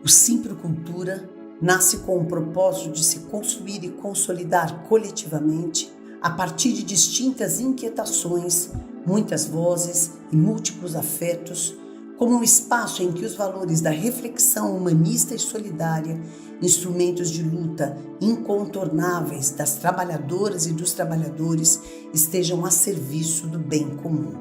O Simprocultura nasce com o propósito de se construir e consolidar coletivamente a partir de distintas inquietações, muitas vozes e múltiplos afetos, como um espaço em que os valores da reflexão humanista e solidária, instrumentos de luta incontornáveis das trabalhadoras e dos trabalhadores, estejam a serviço do bem comum.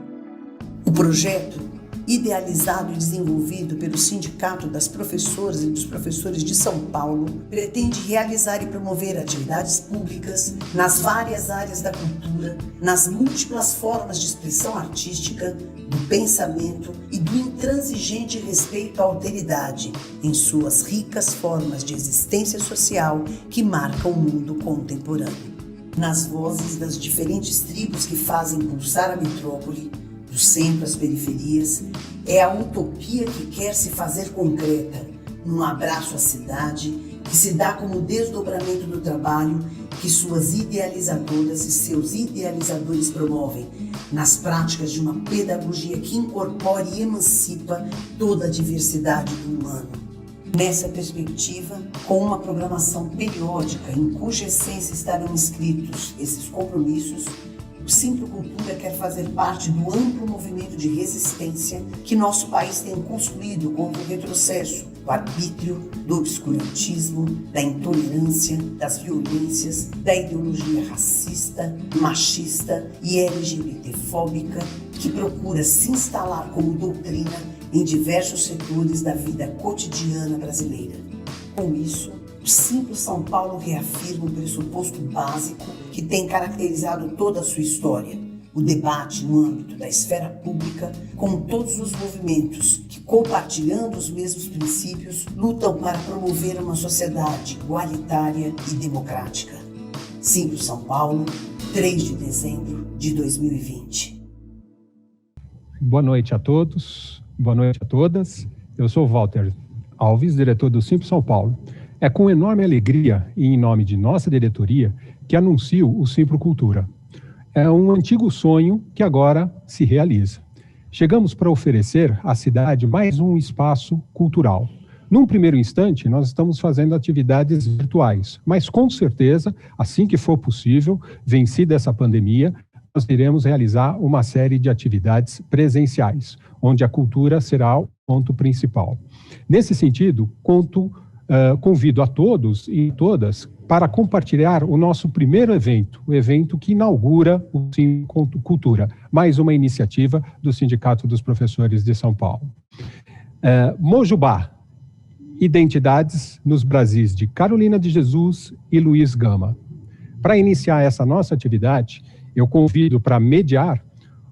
O projeto, idealizado e desenvolvido pelo Sindicato das Professoras e dos Professores de São Paulo, pretende realizar e promover atividades públicas nas várias áreas da cultura, nas múltiplas formas de expressão artística, do pensamento e do intransigente respeito à alteridade, em suas ricas formas de existência social que marcam o mundo contemporâneo. Nas vozes das diferentes tribos que fazem pulsar a metrópole, do centro às periferias, é a utopia que quer se fazer concreta, num abraço à cidade, que se dá como desdobramento do trabalho que suas idealizadoras e seus idealizadores promovem, nas práticas de uma pedagogia que incorpore e emancipa toda a diversidade do humano. Nessa perspectiva, com uma programação periódica em cuja essência estarão inscritos esses compromissos, o Simprocultura quer fazer parte do amplo movimento de resistência que nosso país tem construído contra o retrocesso, do arbítrio, do obscurantismo, da intolerância, das violências, da ideologia racista, machista e LGBTfóbica que procura se instalar como doutrina em diversos setores da vida cotidiana brasileira. Com isso, o Simpro São Paulo reafirma um pressuposto básico que tem caracterizado toda a sua história: o debate no âmbito da esfera pública com todos os movimentos que, compartilhando os mesmos princípios, lutam para promover uma sociedade igualitária e democrática. Simpro São Paulo, 3 de dezembro de 2020. Boa noite a todos, boa noite a todas. Eu sou Walter Alves, diretor do Simpro São Paulo. É com enorme alegria e em nome de nossa diretoria que anuncio o Simprocultura. É um antigo sonho que agora se realiza. Chegamos para oferecer à cidade mais um espaço cultural. Num primeiro instante, nós estamos fazendo atividades virtuais, mas com certeza, assim que for possível, vencida essa pandemia, nós iremos realizar uma série de atividades presenciais, onde a cultura será o ponto principal. Nesse sentido, convido a todos e todas para compartilhar o nosso primeiro evento, o evento que inaugura o Simprocultura, mais uma iniciativa do Sindicato dos Professores de São Paulo. Mojubá, identidades nos Brasis de Carolina de Jesus e Luiz Gama. Para iniciar essa nossa atividade, eu convido para mediar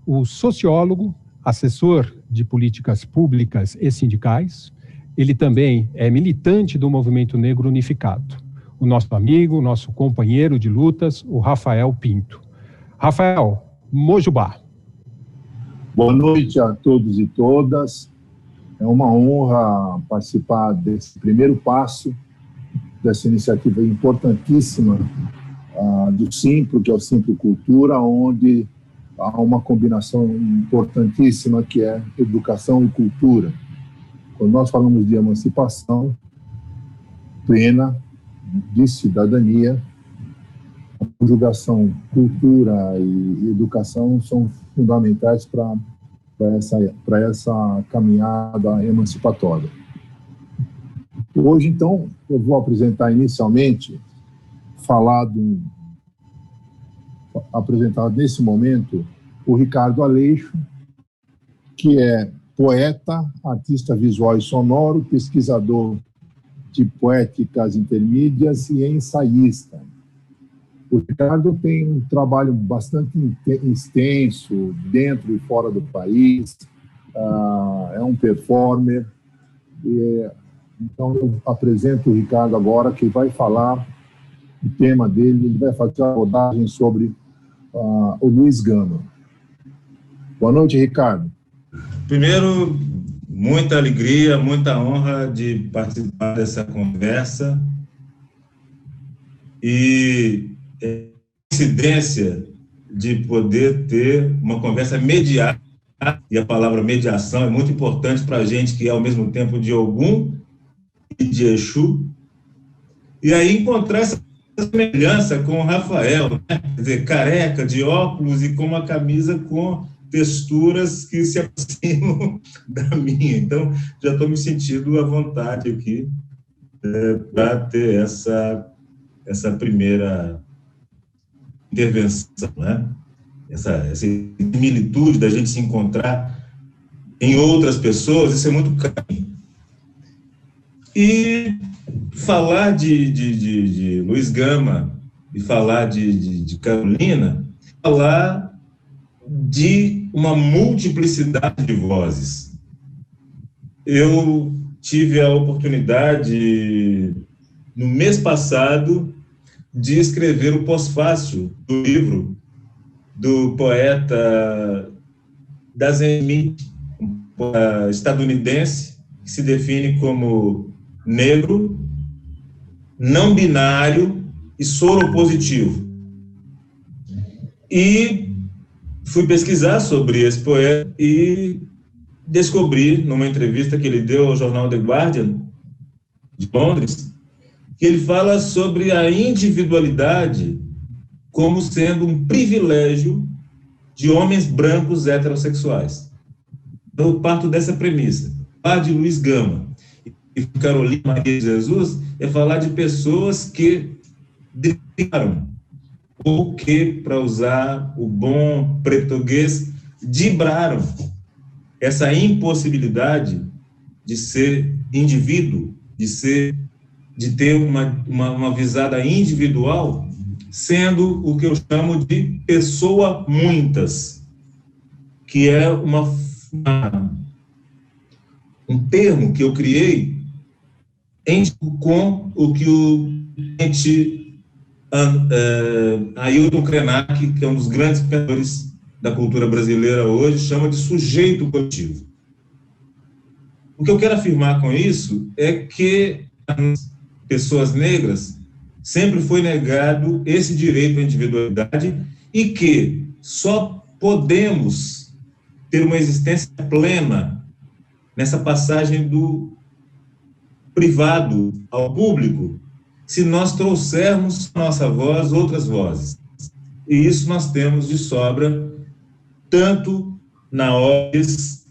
o sociólogo, assessor de políticas públicas e sindicais. Ele também é militante do Movimento Negro Unificado. O nosso amigo, nosso companheiro de lutas, o Rafael Pinto. Rafael, Mojubá. Boa noite a todos e todas. É uma honra participar desse primeiro passo, dessa iniciativa importantíssima do Simpro, que é o Simprocultura, onde há uma combinação importantíssima que é educação e cultura. Quando nós falamos de emancipação plena, de cidadania, a conjugação cultura e educação são fundamentais para essa caminhada emancipatória. Hoje, então, eu vou apresentar inicialmente, apresentar nesse momento o Ricardo Aleixo, que é poeta, artista visual e sonoro, pesquisador de poéticas intermídias e ensaísta. O Ricardo tem um trabalho bastante extenso dentro e fora do país, é um performer. Então, eu apresento o Ricardo agora, que vai falar o tema dele, ele vai fazer a abordagem sobre o Luiz Gama. Boa noite, Ricardo. Primeiro, muita alegria, muita honra de participar dessa conversa e coincidência de poder ter uma conversa mediada, e a palavra mediação é muito importante para a gente que é ao mesmo tempo de Ogum de Exu, e aí encontrar essa semelhança com o Rafael, né? Quer dizer, careca, de óculos e com uma camisa com texturas que se aproximam da minha. Então, já estou me sentindo à vontade aqui para ter essa primeira intervenção, né? Essa similitude da gente se encontrar em outras pessoas, isso é muito caro. E falar de Luiz Gama e falar de Carolina, falar de uma multiplicidade de vozes. Eu tive a oportunidade, no mês passado, de escrever o pós-fácil do livro do poeta Dazen Smith, um poeta estadunidense, que se define como negro, não binário e soropositivo. E fui pesquisar sobre esse poeta e descobri, numa entrevista que ele deu ao jornal The Guardian, de Londres, que ele fala sobre a individualidade como sendo um privilégio de homens brancos heterossexuais. Então, eu parto dessa premissa. Falar de Luiz Gama e Carolina Maria de Jesus é falar de pessoas que dedicaram, ou que, para usar o bom português, dibraram essa impossibilidade de ser indivíduo, de ter uma visada individual, sendo o que eu chamo de pessoa muitas, que é um termo que eu criei com o que o Ailton Krenak, que é um dos grandes pensadores da cultura brasileira hoje, chama de sujeito coletivo. O que eu quero afirmar com isso é que as pessoas negras sempre foi negado esse direito à individualidade e que só podemos ter uma existência plena nessa passagem do privado ao público se nós trouxermos a nossa voz outras vozes. E isso nós temos de sobra tanto na Oris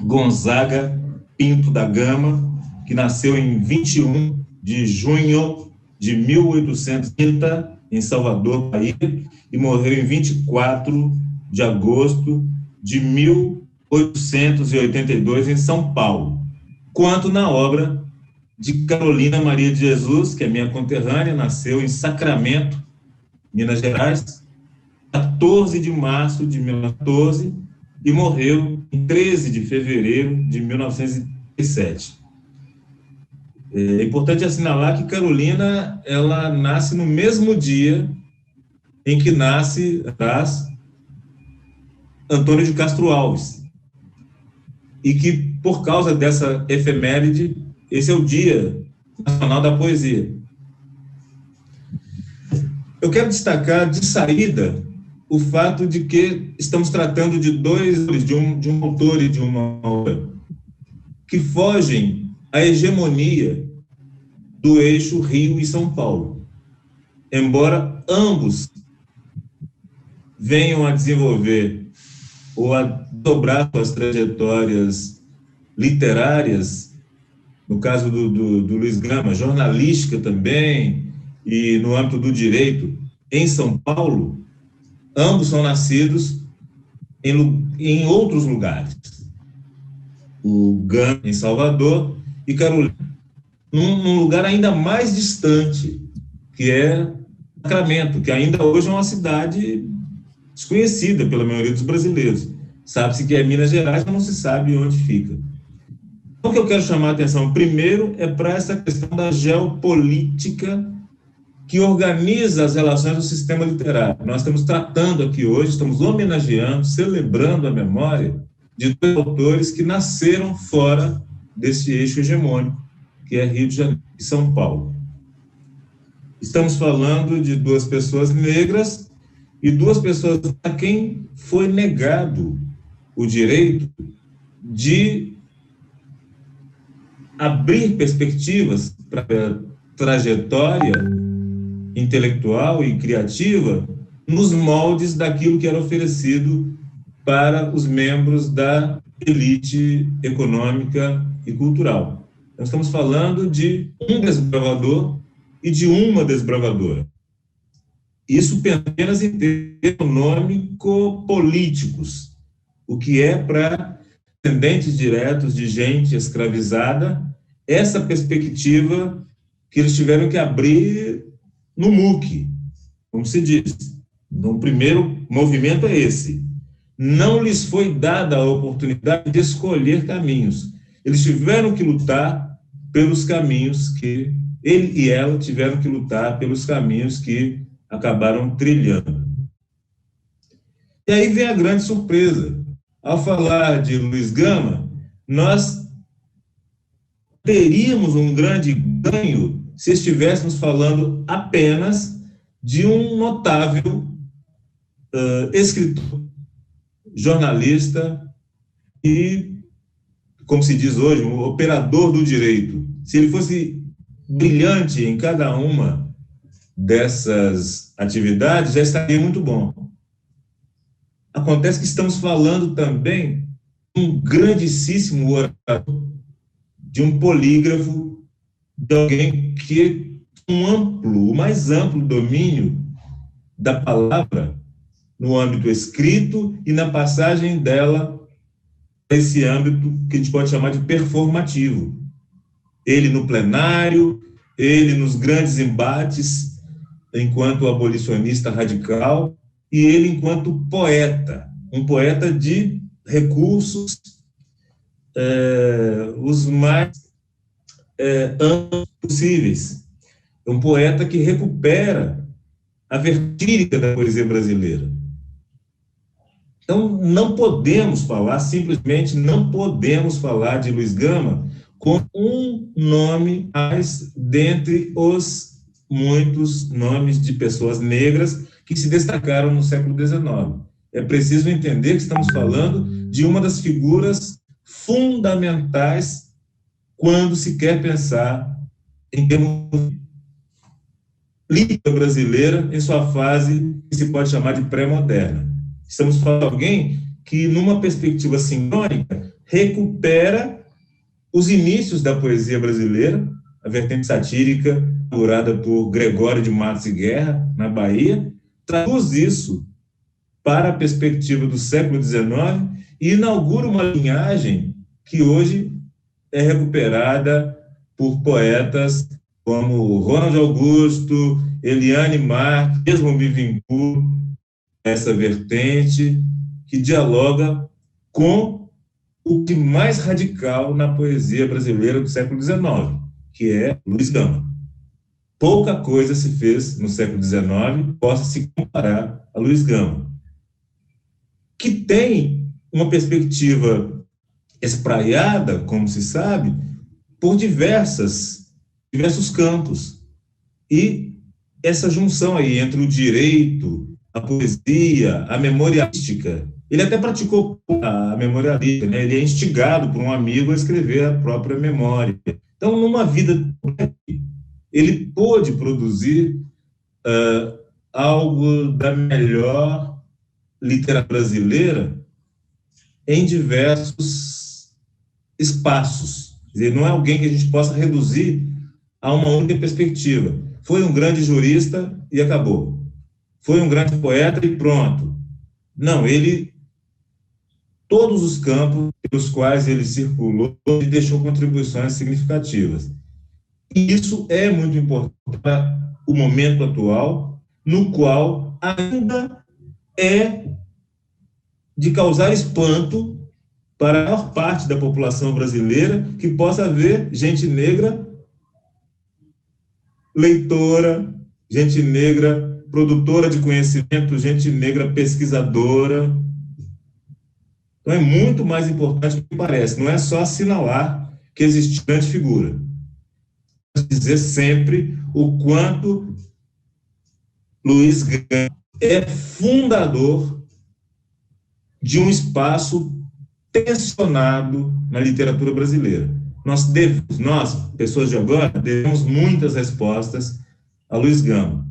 Gonzaga Pinto da Gama, que nasceu em 21 de junho de 1830, em Salvador, Bahia, e morreu em 24 de agosto de 1882, em São Paulo, quanto na obra de Carolina Maria de Jesus, que é minha conterrânea, nasceu em Sacramento, Minas Gerais, 14 de março de 1914, e morreu em 13 de fevereiro de 1937. É importante assinalar que Carolina, ela nasce no mesmo dia em que nasce Antônio de Castro Alves, e que, por causa dessa efeméride, esse é o Dia Nacional da Poesia. Eu quero destacar, de saída, o fato de que estamos tratando de um autor e de uma obra que fogem à hegemonia do eixo Rio e São Paulo. Embora ambos venham a desenvolver ou a dobrar suas trajetórias literárias, no caso do Luiz Gama, jornalística também, e no âmbito do direito, em São Paulo, ambos são nascidos em outros lugares. O Gama em Salvador e Carolina num lugar ainda mais distante, que é Sacramento, que ainda hoje é uma cidade desconhecida pela maioria dos brasileiros. Sabe-se que é Minas Gerais, mas não se sabe onde fica. Então, o que eu quero chamar a atenção primeiro é para essa questão da geopolítica que organiza as relações do sistema literário. Nós estamos tratando aqui hoje, estamos homenageando, celebrando a memória de dois autores que nasceram fora desse eixo hegemônico, que é Rio de Janeiro e São Paulo. Estamos falando de duas pessoas negras e duas pessoas a quem foi negado o direito de abrir perspectivas para a trajetória intelectual e criativa nos moldes daquilo que era oferecido para os membros da elite econômica e cultural. Nós estamos falando de um desbravador e de uma desbravadora. Isso apenas em termos econômico-políticos, o que é para descendentes diretos de gente escravizada, essa perspectiva que eles tiveram que abrir no MUC, como se diz. No primeiro movimento é esse. Não lhes foi dada a oportunidade de escolher caminhos. Eles tiveram que lutar pelos caminhos que ele e ela tiveram que lutar pelos caminhos que acabaram trilhando. E aí vem a grande surpresa. Ao falar de Luiz Gama, nós teríamos um grande ganho se estivéssemos falando apenas de um notável escritor, jornalista e, como se diz hoje, um operador do direito. Se ele fosse brilhante em cada uma dessas atividades, já estaria muito bom. Acontece que estamos falando também de um grandíssimo orador, de um polígrafo, de alguém que o mais amplo domínio da palavra no âmbito escrito e na passagem dela para esse âmbito que a gente pode chamar de performativo. Ele no plenário, ele nos grandes embates enquanto abolicionista radical e ele enquanto poeta, um poeta de recursos os mais amplos possíveis. É um poeta que recupera a vertírica da poesia brasileira. Então, não podemos falar, simplesmente não podemos falar de Luiz Gama com um nome mais dentre os muitos nomes de pessoas negras que se destacaram no século XIX. É preciso entender que estamos falando de uma das figuras fundamentais quando se quer pensar em termos língua brasileira em sua fase que se pode chamar de pré-moderna. Estamos falando de alguém que, numa perspectiva sincrônica, recupera os inícios da poesia brasileira, a vertente satírica, inaugurada por Gregório de Matos e Guerra, na Bahia, traduz isso para a perspectiva do século XIX e inaugura uma linhagem que hoje é recuperada por poetas como Ronald Augusto, Eliane Marques, mesmo me vinculo essa vertente que dialoga com o que mais radical na poesia brasileira do século XIX, que é Luiz Gama. Pouca coisa se fez no século XIX que possa se comparar a Luiz Gama, que tem uma perspectiva espraiada, como se sabe, por diversos campos. E essa junção aí entre o direito, a poesia, a memorialística, ele até praticou a memorialística, né? Ele é instigado por um amigo a escrever a própria memória. Então, numa vida ele pôde produzir algo da melhor literatura brasileira em diversos espaços. Quer dizer, não é alguém que a gente possa reduzir a uma única perspectiva. Foi um grande jurista e acabou. Foi um grande poeta e pronto. Não, todos os campos pelos quais ele circulou, ele deixou contribuições significativas. E isso é muito importante para o momento atual, no qual ainda é de causar espanto para a maior parte da população brasileira que possa ver gente negra leitora, gente negra produtora de conhecimento, gente negra pesquisadora. Então é muito mais importante do que parece, não é só assinalar que existe grande figura. Dizer sempre o quanto Luiz Gama é fundador de um espaço tensionado na literatura brasileira. nós, pessoas de agora, devemos muitas respostas a Luiz Gama.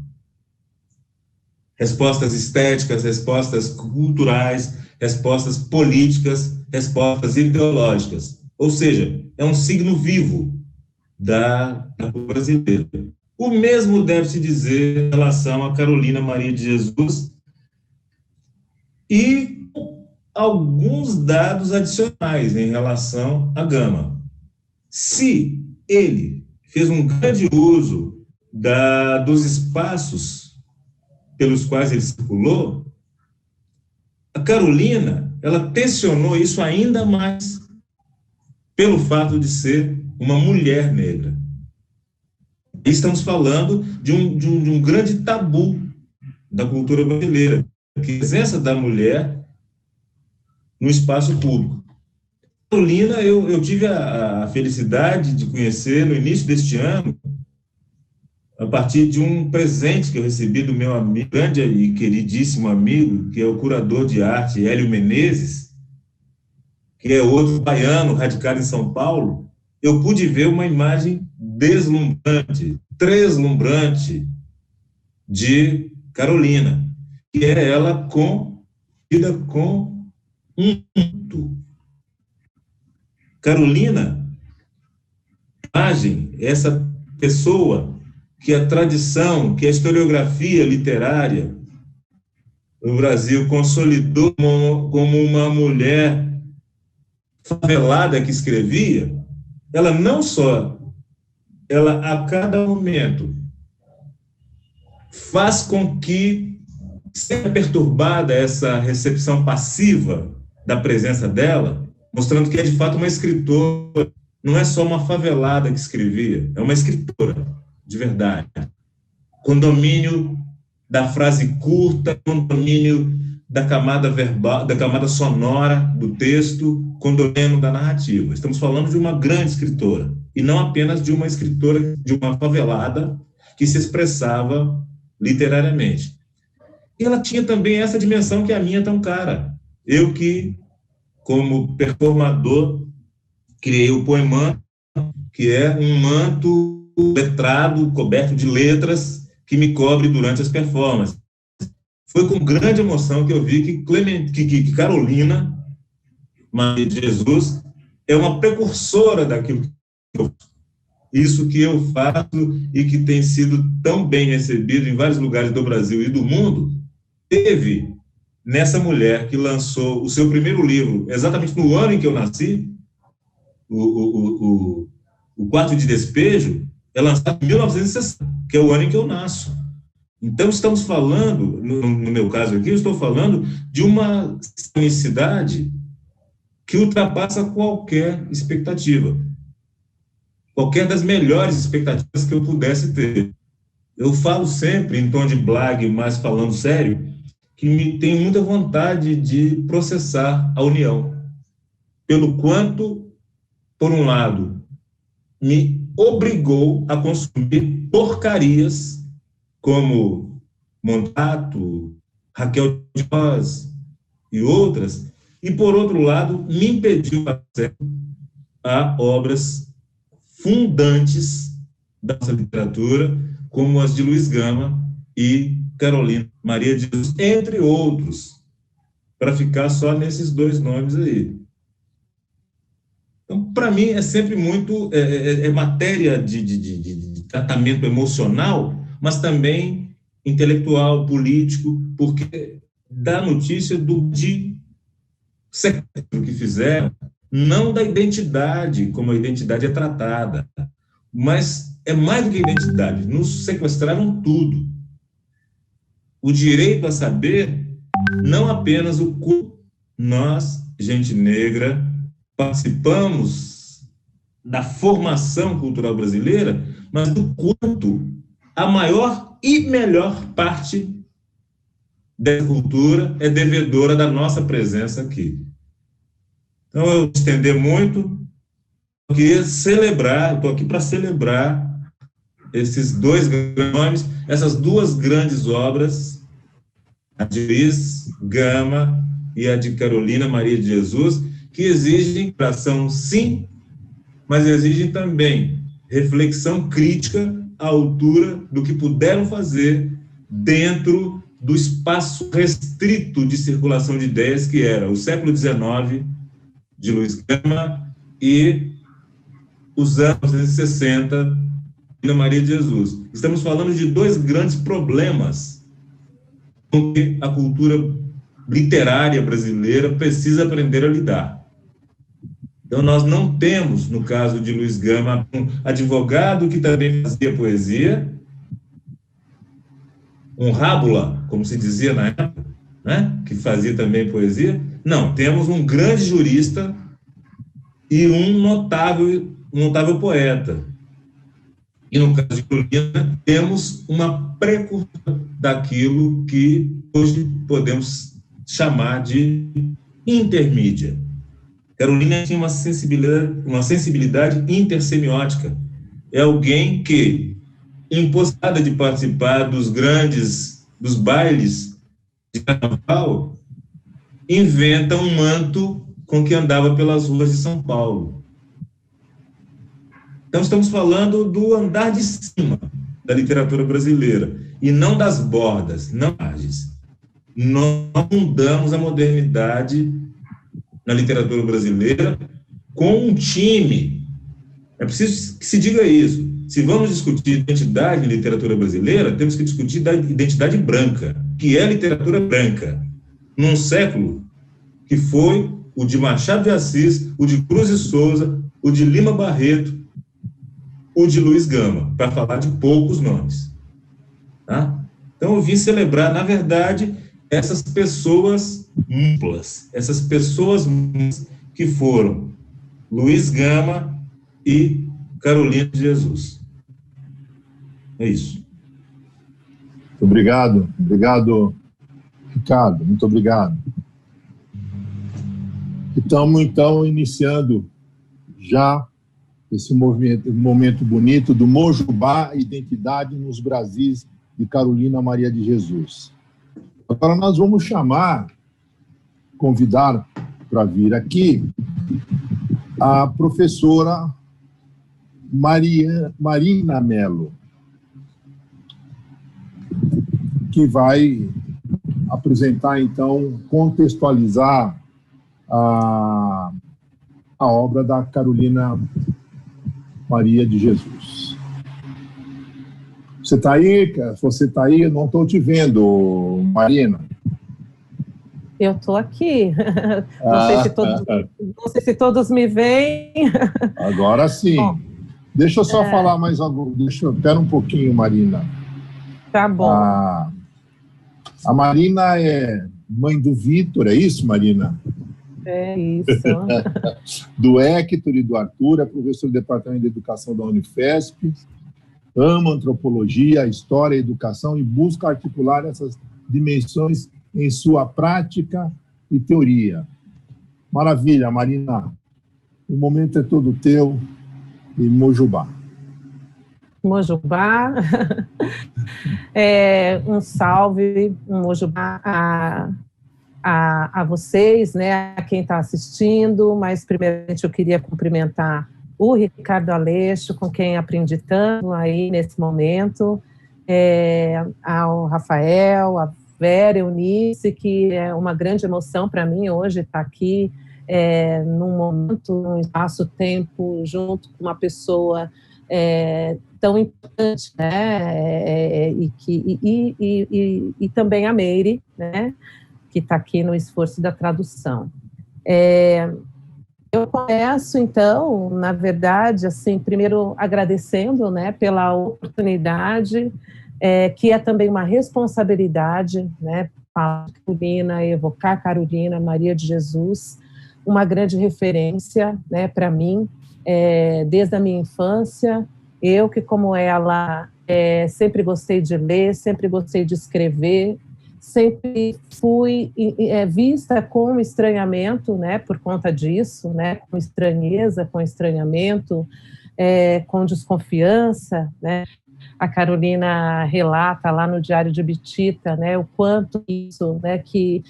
Respostas estéticas, respostas culturais, respostas políticas, respostas ideológicas. Ou seja, é um signo vivo da cultura brasileira. O mesmo deve-se dizer em relação a Carolina Maria de Jesus e alguns dados adicionais em relação a Gama. Se ele fez um grande uso dos espaços pelos quais ele circulou, a Carolina, ela tensionou isso ainda mais pelo fato de ser uma mulher negra. E estamos falando de um grande tabu da cultura brasileira, que é a presença da mulher no espaço público. Carolina, eu tive a felicidade de conhecer no início deste ano, a partir de um presente que eu recebi do meu amigo, grande e queridíssimo amigo, que é o curador de arte Hélio Menezes, que é outro baiano radicado em São Paulo. Eu pude ver uma imagem deslumbrante de Carolina, que é ela com um manto. Carolina, imagem, essa pessoa que a tradição, que a historiografia literária no Brasil consolidou como uma mulher favelada que escrevia, ela não só, ela a cada momento faz com que seja perturbada essa recepção passiva da presença dela, mostrando que é de fato uma escritora, não é só uma favelada que escrevia, é uma escritora de verdade. Condomínio da frase curta, condomínio da camada verbal, da camada sonora do texto, condomínio da narrativa. Estamos falando de uma grande escritora, e não apenas de uma escritora, de uma favelada que se expressava literariamente. E ela tinha também essa dimensão que é a minha tão cara. Eu que, como performador, criei o Poemanto, que é um manto letrado, coberto de letras, que me cobre durante as performances. Foi com grande emoção que eu vi que Carolina Maria de Jesus é uma precursora daquilo que eu faço. Isso que eu faço e que tem sido tão bem recebido em vários lugares do Brasil e do mundo, teve nessa mulher que lançou o seu primeiro livro, exatamente no ano em que eu nasci, o Quarto de Despejo, é lançado em 1960, que é o ano em que eu nasço. Então, estamos falando, no meu caso aqui, eu estou falando de uma historicidade que ultrapassa qualquer expectativa, qualquer das melhores expectativas que eu pudesse ter. Eu falo sempre, em tom de blague, mas falando sério, que tenho muita vontade de processar a União, pelo quanto, por um lado, me obrigou a consumir porcarias como Montato, Raquel de Vaz e outras, e, por outro lado, me impediu acesso a obras fundantes da nossa literatura, como as de Luiz Gama e Carolina Maria de Jesus, entre outros, para ficar só nesses dois nomes aí. Então, para mim, é sempre muito matéria de tratamento emocional, mas também intelectual, político, porque dá notícia de sequestro que fizeram, não da identidade, como a identidade é tratada, mas é mais do que identidade, nos sequestraram tudo. O direito a saber, não apenas o que nós, gente negra, participamos da formação cultural brasileira, mas do quanto a maior e melhor parte dessa cultura é devedora da nossa presença aqui. Então, eu vou estender muito, eu queria celebrar, estou aqui para celebrar esses dois grandes nomes, essas duas grandes obras, a de Luiz Gama e a de Carolina Maria de Jesus, que exigem coração, sim, mas exigem também reflexão crítica à altura do que puderam fazer dentro do espaço restrito de circulação de ideias que era o século XIX de Luiz Gama e os anos 1960 de Maria de Jesus. Estamos falando de dois grandes problemas com que a cultura literária brasileira precisa aprender a lidar. Então, nós não temos, no caso de Luiz Gama, um advogado que também fazia poesia, um rábula, como se dizia na época, né, que fazia também poesia. Não, temos um grande jurista e um notável poeta. E no caso de Carolina, temos uma precursora daquilo que hoje podemos chamar de intermídia. Carolina tinha uma sensibilidade intersemiótica. É alguém que, impossada de participar dos bailes de carnaval, inventa um manto com que andava pelas ruas de São Paulo. Então, estamos falando do andar de cima da literatura brasileira, e não das bordas, não margens. Nós fundamos a modernidade na literatura brasileira com um time. É preciso que se diga isso. Se vamos discutir identidade em literatura brasileira, temos que discutir da identidade branca, que é a literatura branca, num século que foi o de Machado de Assis, o de Cruz e Souza, o de Lima Barreto, o de Luiz Gama, para falar de poucos nomes. Tá? Então, eu vim celebrar, na verdade, essas pessoas múltiplas, essas pessoas que foram Luiz Gama e Carolina de Jesus. É isso. Muito obrigado. Obrigado, Ricardo. Muito obrigado. Estamos, então, iniciando já esse momento bonito do Mojubá, Identidade nos Brasis, de Carolina Maria de Jesus. Agora nós vamos convidar para vir aqui a professora Marina Mello, que vai apresentar, então, contextualizar a obra da Carolina Maria de Jesus. Você está aí? Você está aí? Eu não estou te vendo, Marina. Eu estou aqui. Não sei se todos me veem. Agora sim. Bom, deixa eu só falar mais algo. Espera um pouquinho, Marina. Tá bom. A Marina é mãe do Vitor, é isso, Marina? É isso. Do Hector e do Arthur, é professor do Departamento de Educação da Unifesp, ama antropologia, história e educação e busca articular essas dimensões em sua prática e teoria. Maravilha, Marina. O momento é todo teu e Mojubá. Mojubá. Um salve, um Mojubá a vocês, né, a quem está assistindo, mas primeiramente eu queria cumprimentar o Ricardo Aleixo, com quem aprendi tanto aí nesse momento, ao Rafael, a Vera, Eunice, que é uma grande emoção para mim hoje estar aqui num momento, num espaço-tempo, junto com uma pessoa tão importante, né, e também a Meire, né, que está aqui no esforço da tradução. Eu começo, então, na verdade, assim, primeiro agradecendo, né, pela oportunidade, que é também uma responsabilidade, né, falar de Carolina, evocar Carolina Maria de Jesus, uma grande referência, né, para mim, desde a minha infância. Eu que, como ela, sempre gostei de ler, sempre gostei de escrever, sempre fui vista com estranhamento, né, por conta disso, né, com estranheza, com estranhamento, com desconfiança, né, A Carolina relata lá no Diário de Bitita, né, o quanto isso, né, que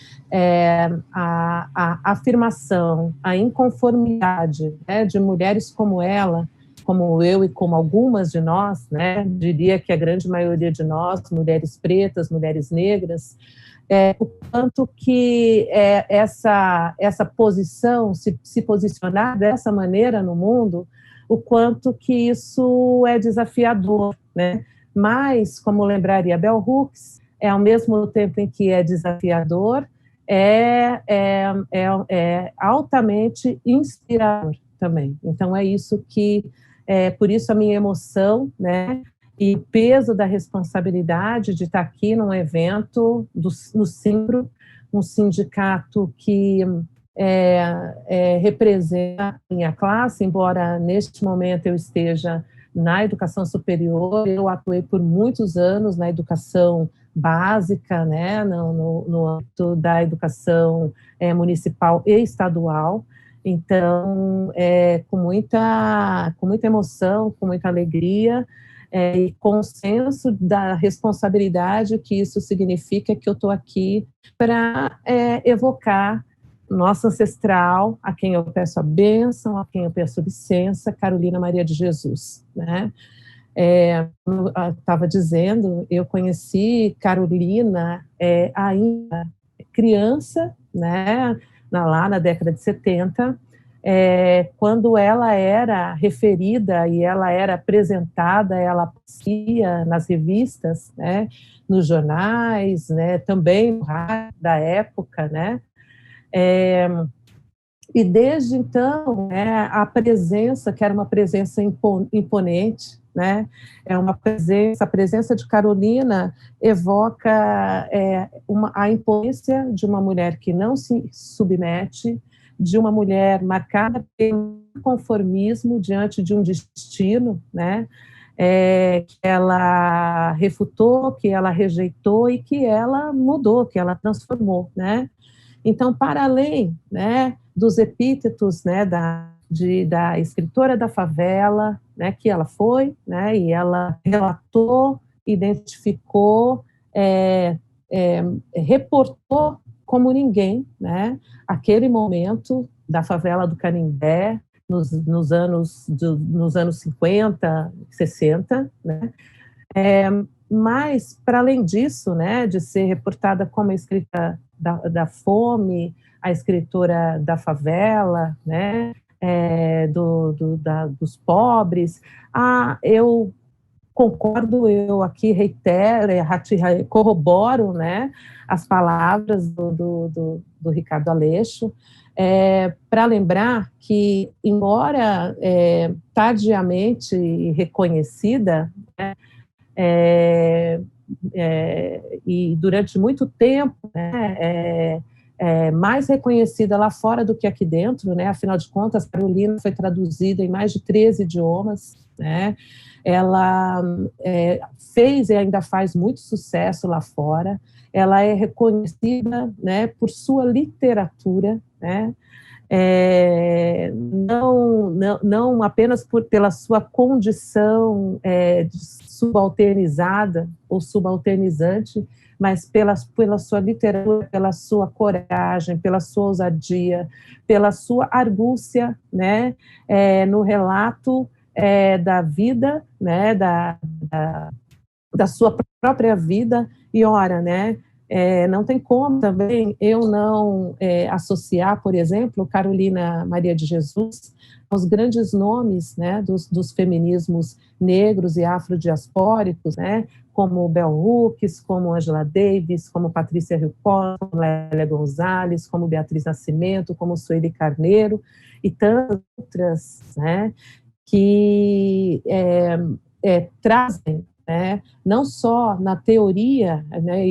a afirmação, a inconformidade, né, de mulheres como ela, como eu e como algumas de nós, né, diria que a grande maioria de nós, mulheres pretas, mulheres negras, o quanto que essa posição, se posicionar dessa maneira no mundo, o quanto que isso é desafiador, né? Mas, como lembraria Bell Hooks, ao mesmo tempo em que é desafiador, é altamente inspirador também. Então, é isso que, por isso a minha emoção, né? E o peso da responsabilidade de estar aqui num evento no Simpro, um sindicato que representa a minha classe, embora neste momento eu esteja na educação superior, eu atuei por muitos anos na educação básica, né, no âmbito da educação municipal e estadual. Então, com muita emoção, com muita alegria, e consenso da responsabilidade que isso significa, que eu estou aqui para evocar nossa ancestral, a quem eu peço a bênção, a quem eu peço licença, Carolina Maria de Jesus, né? Eu estava dizendo, eu conheci Carolina ainda criança, né? Lá na década de 70, quando ela era referida e ela era apresentada, ela aparecia nas revistas, né? Nos jornais, né? Também no rádio da época, né? E desde então, a presença, que era uma presença imponente, né, a presença de Carolina evoca a imponência de uma mulher que não se submete, de uma mulher marcada pelo conformismo diante de um destino, né, que ela refutou, que ela rejeitou e que ela mudou, que ela transformou, né. Então, para além, né, dos epítetos, né, da escritora da favela, né, que ela foi, né, e ela relatou, identificou, reportou como ninguém, né, aquele momento da favela do Canindé, nos anos 50, 60, né, mas, para além disso, né, de ser reportada como a escrita da fome, a escritora da favela, né, dos pobres, eu concordo, eu aqui reitero, corroboro, né, as palavras do Ricardo Aleixo, para lembrar que, embora tardiamente reconhecida, né, e durante muito tempo, né, mais reconhecida lá fora do que aqui dentro, né, afinal de contas, Carolina foi traduzida em mais de 13 idiomas, né, ela fez e ainda faz muito sucesso lá fora, ela é reconhecida, né, por sua literatura, né, não apenas pela sua condição subalternizada ou subalternizante, mas pela sua literatura, pela sua coragem, pela sua ousadia, pela sua argúcia, né, no relato da vida, né, da sua própria vida. E ora, né, não tem como também eu não associar, por exemplo, Carolina Maria de Jesus aos grandes nomes, né, dos feminismos negros e afrodiaspóricos, né, como Bell Hooks, como Angela Davis, como Patrícia Rippon, como Lélia Gonzalez, como Beatriz Nascimento, como Sueli Carneiro e tantas outras, né, que trazem, né, não só na teoria, né,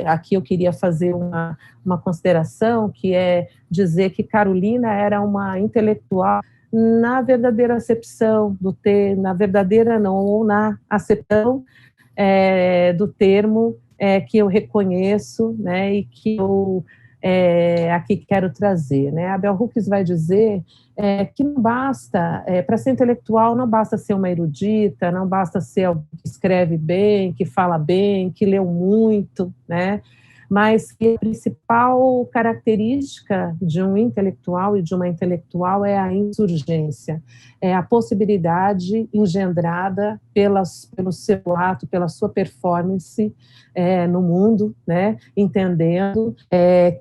aqui eu queria fazer uma consideração, que é dizer que Carolina era uma intelectual na verdadeira acepção do termo, na verdadeira não, ou na acepção do termo que eu reconheço, né, e que eu aqui quero trazer, né? A Bell Hooks vai dizer que não basta, para ser intelectual, não basta ser uma erudita, não basta ser alguém que escreve bem, que fala bem, que leu muito, né? Mas que a principal característica de um intelectual e de uma intelectual é a insurgência, é a possibilidade engendrada pelo seu ato, pela sua performance no mundo, né, entendendo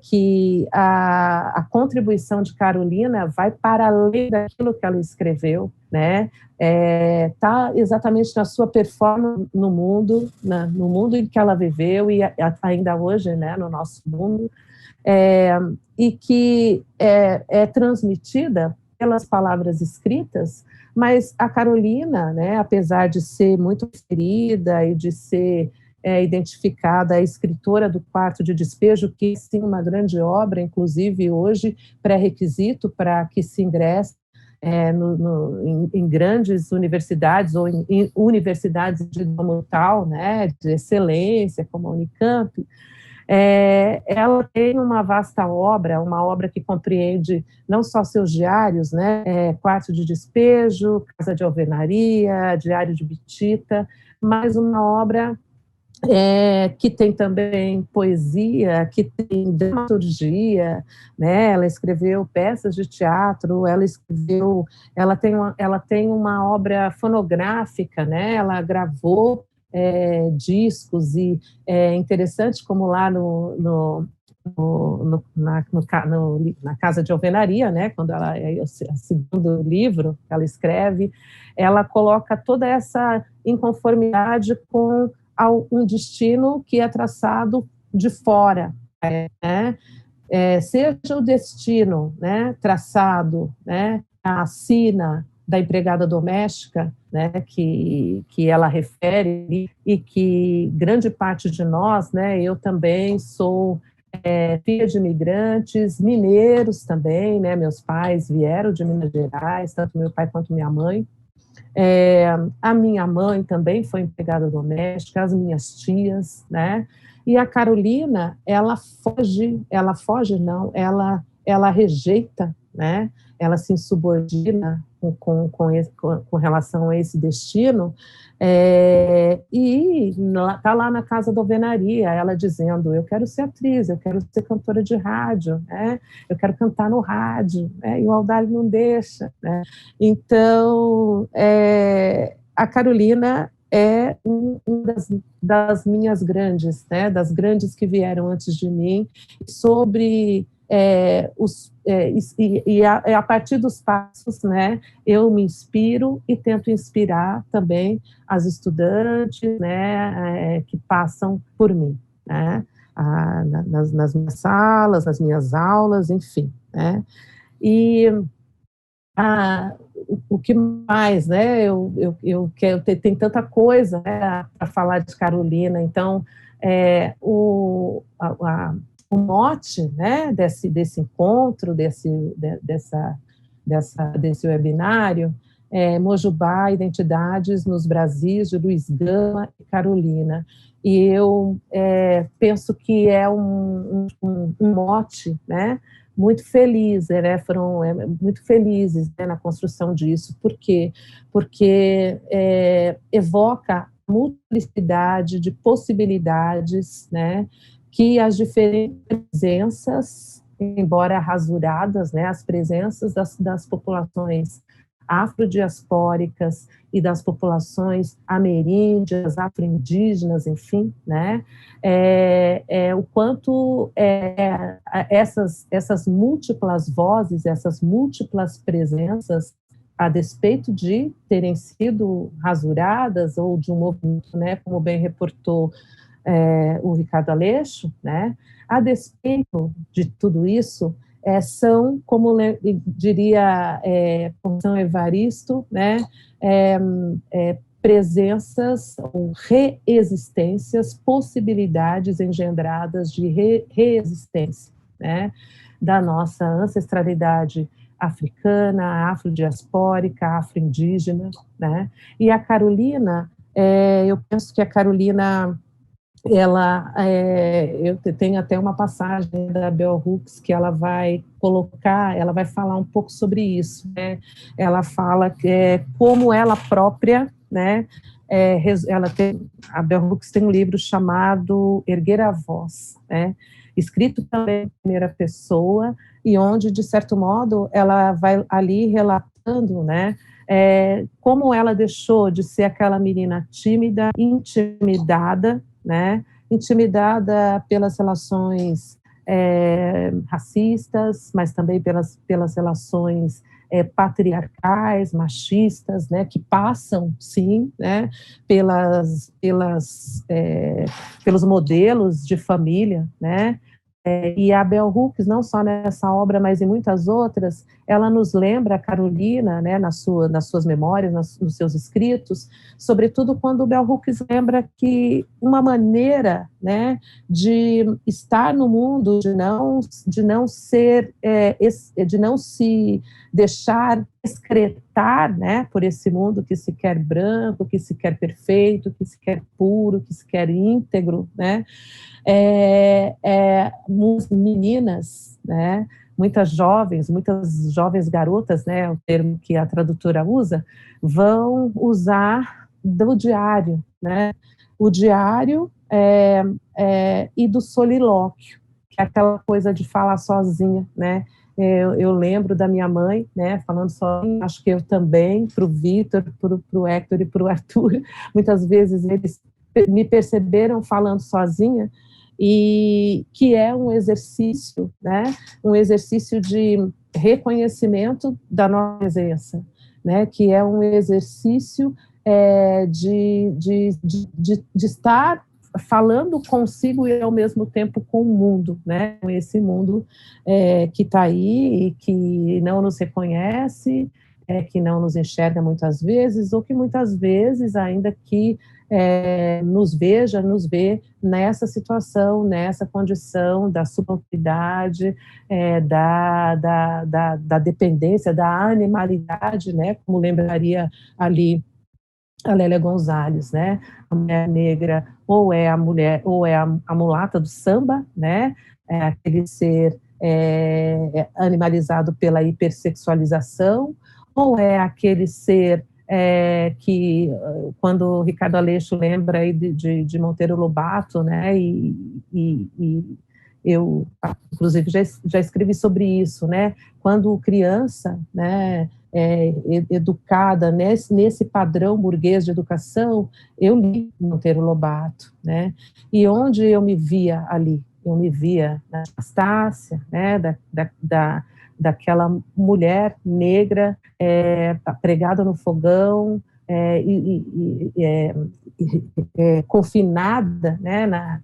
que a contribuição de Carolina vai para além daquilo que ela escreveu, né, está exatamente na sua performance no mundo, no mundo em que ela viveu e ainda hoje, né, no nosso mundo, e que é transmitida pelas palavras escritas, mas a Carolina, né, apesar de ser muito ferida e de ser identificada a escritora do Quarto de Despejo, que é sim uma grande obra, inclusive hoje pré-requisito para que se ingresse em grandes universidades ou em universidades de ramo tal, né, de excelência, como a Unicamp, ela tem uma vasta obra, uma obra que compreende não só seus diários, né, Quarto de Despejo, Casa de Alvenaria, Diário de Bitita, mas uma obra que tem também poesia, que tem dramaturgia, né? Ela escreveu peças de teatro, ela tem uma obra fonográfica, né? Ela gravou discos e é interessante como lá na Casa de Alvenaria, né? Quando ela é o segundo livro que ela escreve, ela coloca toda essa inconformidade com um destino que é traçado de fora, né? Seja o destino, né, traçado, né, a sina da empregada doméstica, né, que ela refere, e que grande parte de nós, né, eu também sou filha de imigrantes, mineiros também, né, meus pais vieram de Minas Gerais, tanto meu pai quanto minha mãe. A minha mãe também foi empregada doméstica, as minhas tias, né? E a Carolina, ela rejeita, né? Ela se insubordina com relação a esse destino, e está lá na Casa da Alvenaria, ela dizendo, eu quero ser atriz, eu quero ser cantora de rádio, né? Eu quero cantar no rádio, né? E o Audálio não deixa, né? Então, a Carolina é uma das minhas grandes, né? Das grandes que vieram antes de mim, sobre a partir dos passos, né, eu me inspiro e tento inspirar também as estudantes, né, que passam por mim, né, nas minhas salas, nas minhas aulas, enfim, né, e o que mais, né, eu quero tem tanta coisa, né, para falar de Carolina, então, o mote, né, desse encontro, desse webinário, Mojubá, Identidades nos Brasis, de Luiz Gama e Carolina. E eu penso que é um mote, né, muito feliz, né, foram muito felizes, né, na construção disso. Por quê? Porque evoca multiplicidade de possibilidades, né, que as diferentes presenças, embora rasuradas, né, as presenças das populações afrodiaspóricas e das populações ameríndias, afro-indígenas, enfim, né, o quanto essas múltiplas vozes, essas múltiplas presenças, a despeito de terem sido rasuradas ou de um movimento, né, como bem reportou o Ricardo Aleixo, né, a despeito de tudo isso, são, como diria São Evaristo, né, presenças ou reexistências, possibilidades engendradas de reexistência, né, da nossa ancestralidade africana, afrodiaspórica, afro-indígena, né, e a Carolina, eu penso que a Carolina eu tenho até uma passagem da Bell Hooks que ela vai falar um pouco sobre isso, né? Ela fala como ela própria, né? A Bell Hooks tem um livro chamado Erguer a Voz, né? Escrito também em primeira pessoa, e onde, de certo modo, ela vai ali relatando, né? Como ela deixou de ser aquela menina tímida, intimidada, né? Intimidada pelas relações racistas, mas também pelas relações patriarcais, machistas, né, que passam, sim, né, pelos modelos de família, né, e a Bell Hooks, não só nessa obra, mas em muitas outras, ela nos lembra, a Carolina, né, nas suas memórias, nos seus escritos, sobretudo quando Bell Hooks lembra que uma maneira, né, de estar no mundo, de não se deixar excretar, né, por esse mundo que se quer branco, que se quer perfeito, que se quer puro, que se quer íntegro, né, meninas, né, muitas jovens garotas, né, o termo que a tradutora usa, vão usar do diário, né, o diário e do solilóquio, que é aquela coisa de falar sozinha, né. Eu lembro da minha mãe, né, falando sozinha, acho que eu também, para o Vitor, para o Hector e para o Arthur, muitas vezes eles me perceberam falando sozinha, e que é um exercício, né, um exercício de reconhecimento da nossa presença, né, que é um exercício de estar falando consigo e ao mesmo tempo com o mundo, né, com esse mundo que está aí e que não nos reconhece, que não nos enxerga muitas vezes, ou que muitas vezes, ainda que nos vê nessa situação, nessa condição da subalternidade, da dependência, da animalidade, né, como lembraria ali a Lélia Gonzalez, né, a mulher negra ou é a mulher, ou é a mulata do samba, né, aquele ser animalizado pela hipersexualização, ou é aquele ser que, quando o Ricardo Aleixo lembra aí de Monteiro Lobato, né, e eu, inclusive, já escrevi sobre isso, né, quando criança, né, educada nesse padrão burguês de educação, eu li Monteiro Lobato, né, e onde eu me via ali? Eu me via na Anastácia, né, daquela mulher negra pregada no fogão, confinada, né,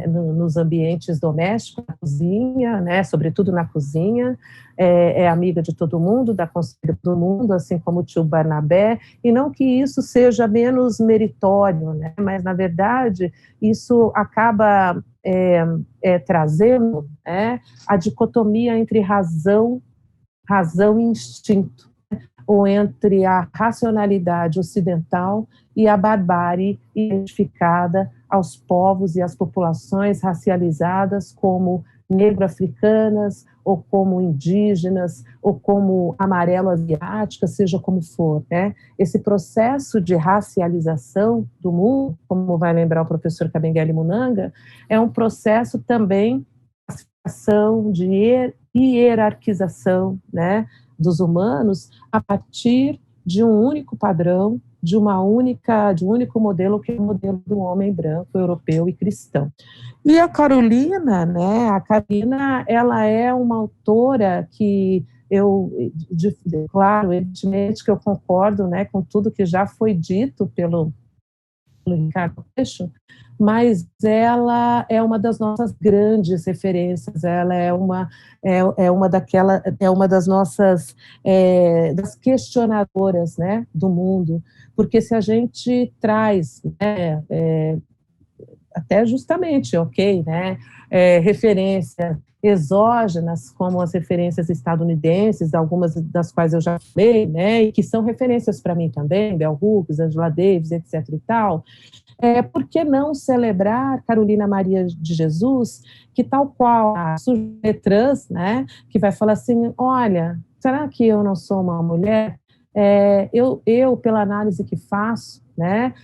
nos ambientes domésticos, na cozinha, né, sobretudo na cozinha, é amiga de todo mundo, dá conselho para todo mundo, assim como o tio Barnabé, e não que isso seja menos meritório, né, mas, na verdade, isso acaba trazendo, né, a dicotomia entre razão e instinto, ou entre a racionalidade ocidental e a barbárie identificada aos povos e às populações racializadas como negro-africanas, ou como indígenas, ou como amarelo-asiáticas, seja como for, né? Esse processo de racialização do mundo, como vai lembrar o professor Kabengele Munanga, é um processo também de classificação, de hierarquização, né, dos humanos a partir de um único padrão, de um único modelo, que é o modelo do homem branco, europeu e cristão. E a Carolina, né, ela é uma autora que claro, evidentemente que eu concordo, né, com tudo que já foi dito pelo Ricardo Aleixo, mas ela é uma das nossas grandes referências, ela é uma das nossas das questionadoras, né, do mundo, porque se a gente traz, né, até justamente, ok, né, referência exógenas, como as referências estadunidenses, algumas das quais eu já falei, né, e que são referências para mim também, Bell Hooks, Angela Davis, etc. e tal, por que não celebrar Carolina Maria de Jesus, que tal qual a sujeira trans, né, que vai falar assim, olha, será que eu não sou uma mulher? Eu, pela análise que faço, né,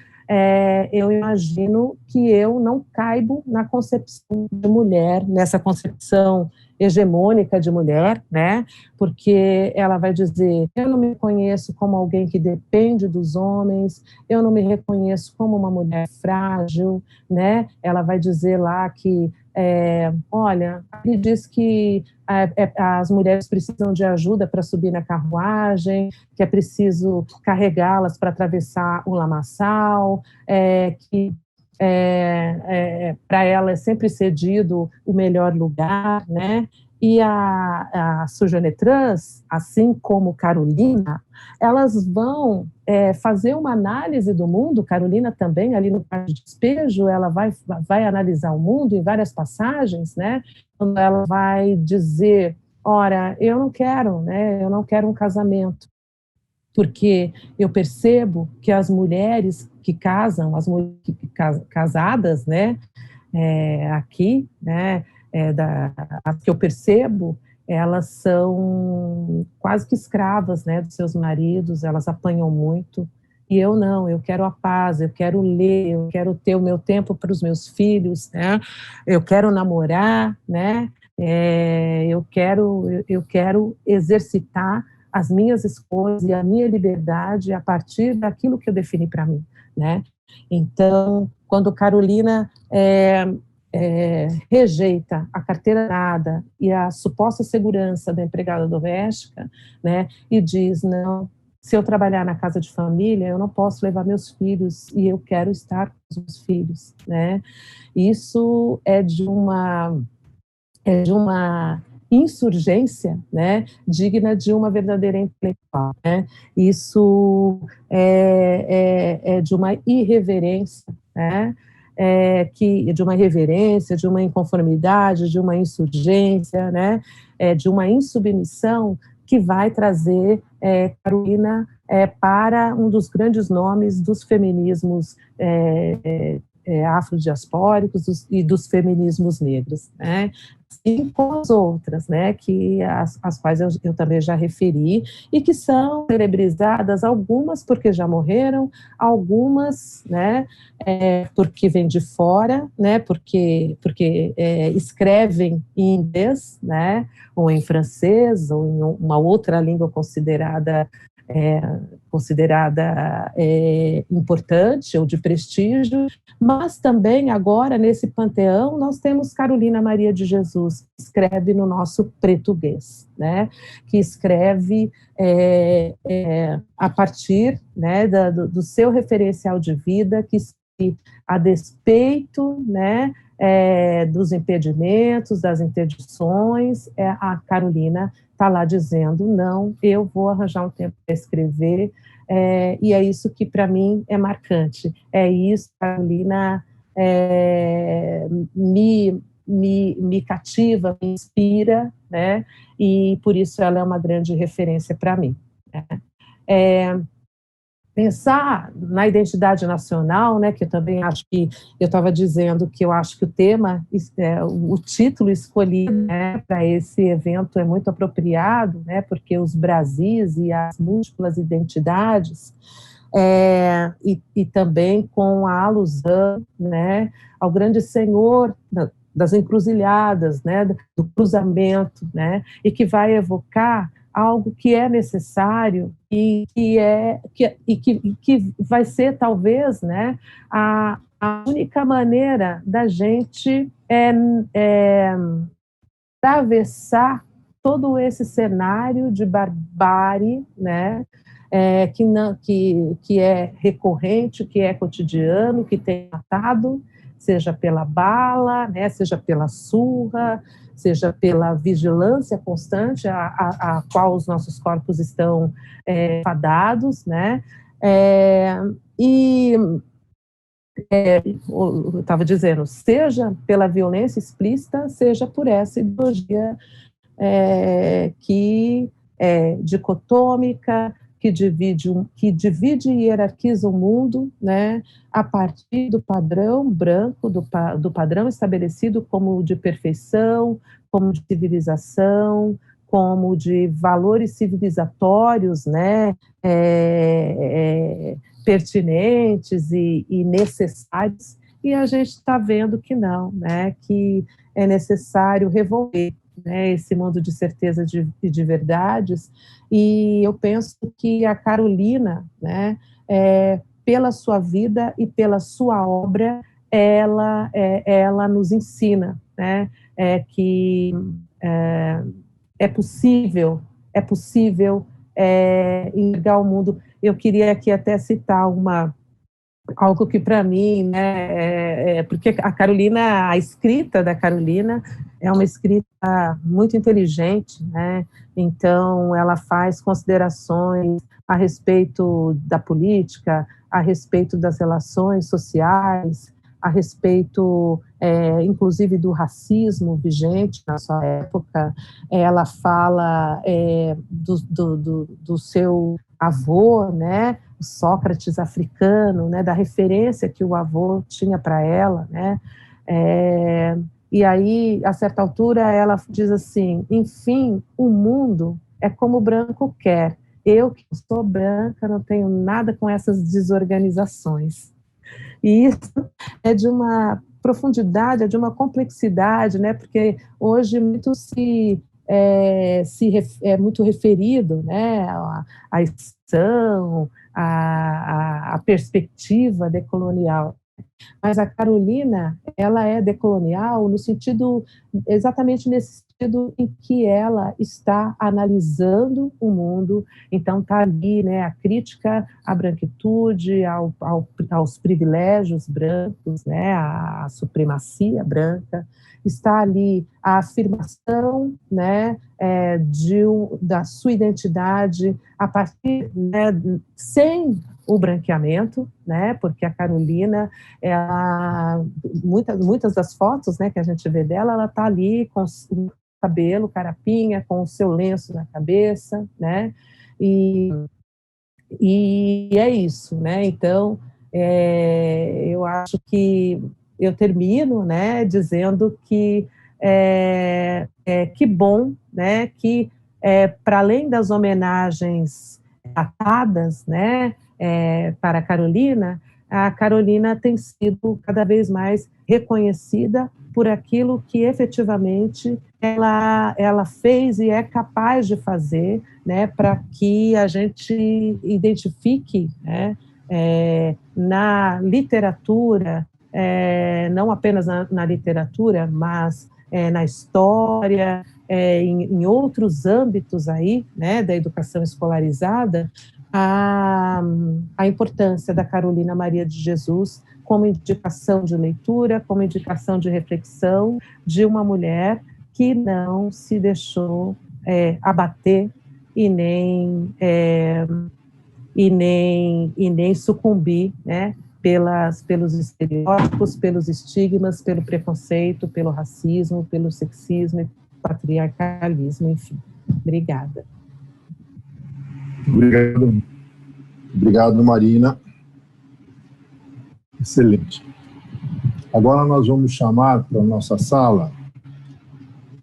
eu imagino que eu não caibo na concepção de mulher, nessa concepção hegemônica de mulher, né? Porque ela vai dizer, eu não me conheço como alguém que depende dos homens, eu não me reconheço como uma mulher frágil, né? Ela vai dizer lá que, olha, ele diz que as mulheres precisam de ajuda para subir na carruagem, que é preciso carregá-las para atravessar o lamaçal, que para ela é sempre cedido o melhor lugar, né? E a Sujane Trans, assim como Carolina, elas vão fazer uma análise do mundo. Carolina também, ali no Quarto de Despejo, ela vai analisar o mundo em várias passagens, né? Quando ela vai dizer, ora, eu não quero um casamento, porque eu percebo que as mulheres que casam, casadas, né, aqui, né, as que eu percebo, elas são quase que escravas, né, dos seus maridos, elas apanham muito, e eu não, eu quero a paz, eu quero ler, eu quero ter o meu tempo para os meus filhos, né, eu quero namorar, né, eu quero exercitar as minhas escolhas e a minha liberdade a partir daquilo que eu defini para mim, né? Então, quando Carolina rejeita a carteira assinada e a suposta segurança da empregada doméstica, né, e diz, não, se eu trabalhar na casa de família, eu não posso levar meus filhos e eu quero estar com os meus filhos, né? Isso é de uma insurgência, né, digna de uma verdadeira intelectual, né? Isso é de uma irreverência, né? De uma reverência, de uma inconformidade, de uma insurgência, né? De uma insubmissão que vai trazer Carolina para um dos grandes nomes dos feminismos afrodiaspóricos e dos feminismos negros, né? E com as outras, né, que as quais eu também já referi, e que são celebrizadas, algumas porque já morreram, algumas, né, porque vêm de fora, né, porque escrevem em inglês, né, ou em francês, ou em uma outra língua considerada importante ou de prestígio, mas também agora nesse panteão nós temos Carolina Maria de Jesus, que escreve no nosso português, né, que escreve a partir, né, do seu referencial de vida, que a despeito, né, dos impedimentos, das interdições, a Carolina está lá dizendo, não, eu vou arranjar um tempo para escrever, e é isso que para mim é marcante, é isso, Carolina me cativa, me inspira, né, e por isso ela é uma grande referência para mim, né. Pensar na identidade nacional, né, que eu também acho que, eu estava dizendo que eu acho que o tema, o título escolhido, né, para esse evento é muito apropriado, né, porque os Brasis e as múltiplas identidades, e também com a alusão, né, ao grande senhor das encruzilhadas, né, do cruzamento, né, e que vai evocar algo que é necessário e que vai ser, talvez, né, a única maneira da gente atravessar todo esse cenário de barbárie, né, que é recorrente, que é cotidiano, que tem matado, seja pela bala, né, seja pela surra, seja pela vigilância constante a qual os nossos corpos estão fadados, né, e eu estava dizendo, seja pela violência explícita, seja por essa ideologia que é dicotômica, que divide e hierarquiza o mundo, né, a partir do padrão branco, do padrão estabelecido como de perfeição, como de civilização, como de valores civilizatórios, né, pertinentes e necessários, e a gente está vendo que não, né, que é necessário revolver, né, esse mundo de certeza e de verdades, e eu penso que a Carolina, né, pela sua vida e pela sua obra, ela nos ensina, né, que é possível enxergar o mundo. Eu queria aqui até citar algo que para mim, né, porque a Carolina, a escrita da Carolina é uma escrita muito inteligente, né, então ela faz considerações a respeito da política, a respeito das relações sociais, a respeito, inclusive, do racismo vigente na sua época. Ela fala do seu avô, né, Sócrates africano, né, da referência que o avô tinha para ela, né, e aí, a certa altura, ela diz assim, enfim, o mundo é como o branco quer, eu que sou branca não tenho nada com essas desorganizações. E isso é de uma profundidade, é de uma complexidade, né, porque hoje muito é muito referido, né, à exceção, à perspectiva decolonial. Mas a Carolina, ela é decolonial no sentido, exatamente nesse sentido em que ela está analisando o mundo, então está ali, né, a crítica à branquitude, aos privilégios brancos, né, à supremacia branca, está ali a afirmação, né, da sua identidade a partir, né, sem o branqueamento, né, porque a Carolina, muitas das fotos, né, que a gente vê dela, ela está ali com o cabelo carapinha, com o seu lenço na cabeça, né, e é isso, né, então, eu acho que eu termino, né, dizendo que que bom, né, que para além das homenagens datadas, né, para a Carolina tem sido cada vez mais reconhecida por aquilo que efetivamente ela fez e é capaz de fazer, né, para que a gente identifique, né, na literatura, não apenas na literatura, mas na história, em outros âmbitos aí, né, da educação escolarizada, a importância da Carolina Maria de Jesus como indicação de leitura, como indicação de reflexão de uma mulher que não se deixou abater e nem sucumbir, né, pelos estereótipos, pelos estigmas, pelo preconceito, pelo racismo, pelo sexismo, patriarcalismo, enfim. Obrigada. Obrigado, Marina. Excelente. Agora nós vamos chamar para a nossa sala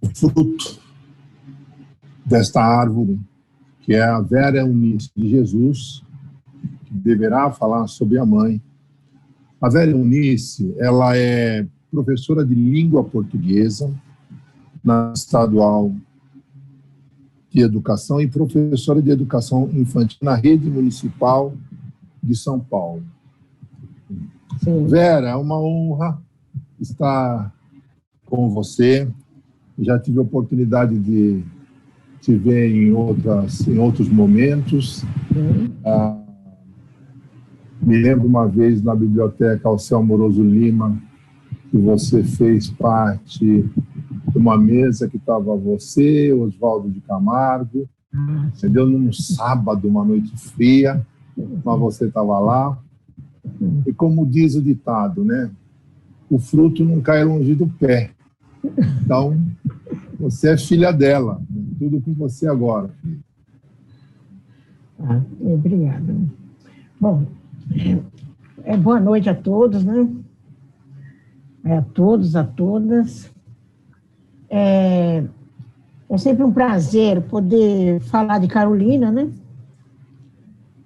o fruto desta árvore, que é a Vera Eunice de Jesus, que deverá falar sobre a mãe. A Vera Eunice, ela é professora de língua portuguesa na Estadual de Educação e professora de Educação Infantil na Rede Municipal de São Paulo. Sim. Vera, é uma honra estar com você. Já tive a oportunidade de te ver em outros momentos. Me lembro uma vez na biblioteca Alceu Amoroso Lima, que você fez parte de uma mesa que estava você, Oswaldo de Camargo, entendeu? Num sábado, uma noite fria, mas você estava lá. E como diz o ditado, né? O fruto não cai longe do pé. Então, você é filha dela. Tudo com você agora. Obrigada. Bom, boa noite a todos, né? A todos, a todas. É sempre um prazer poder falar de Carolina, né?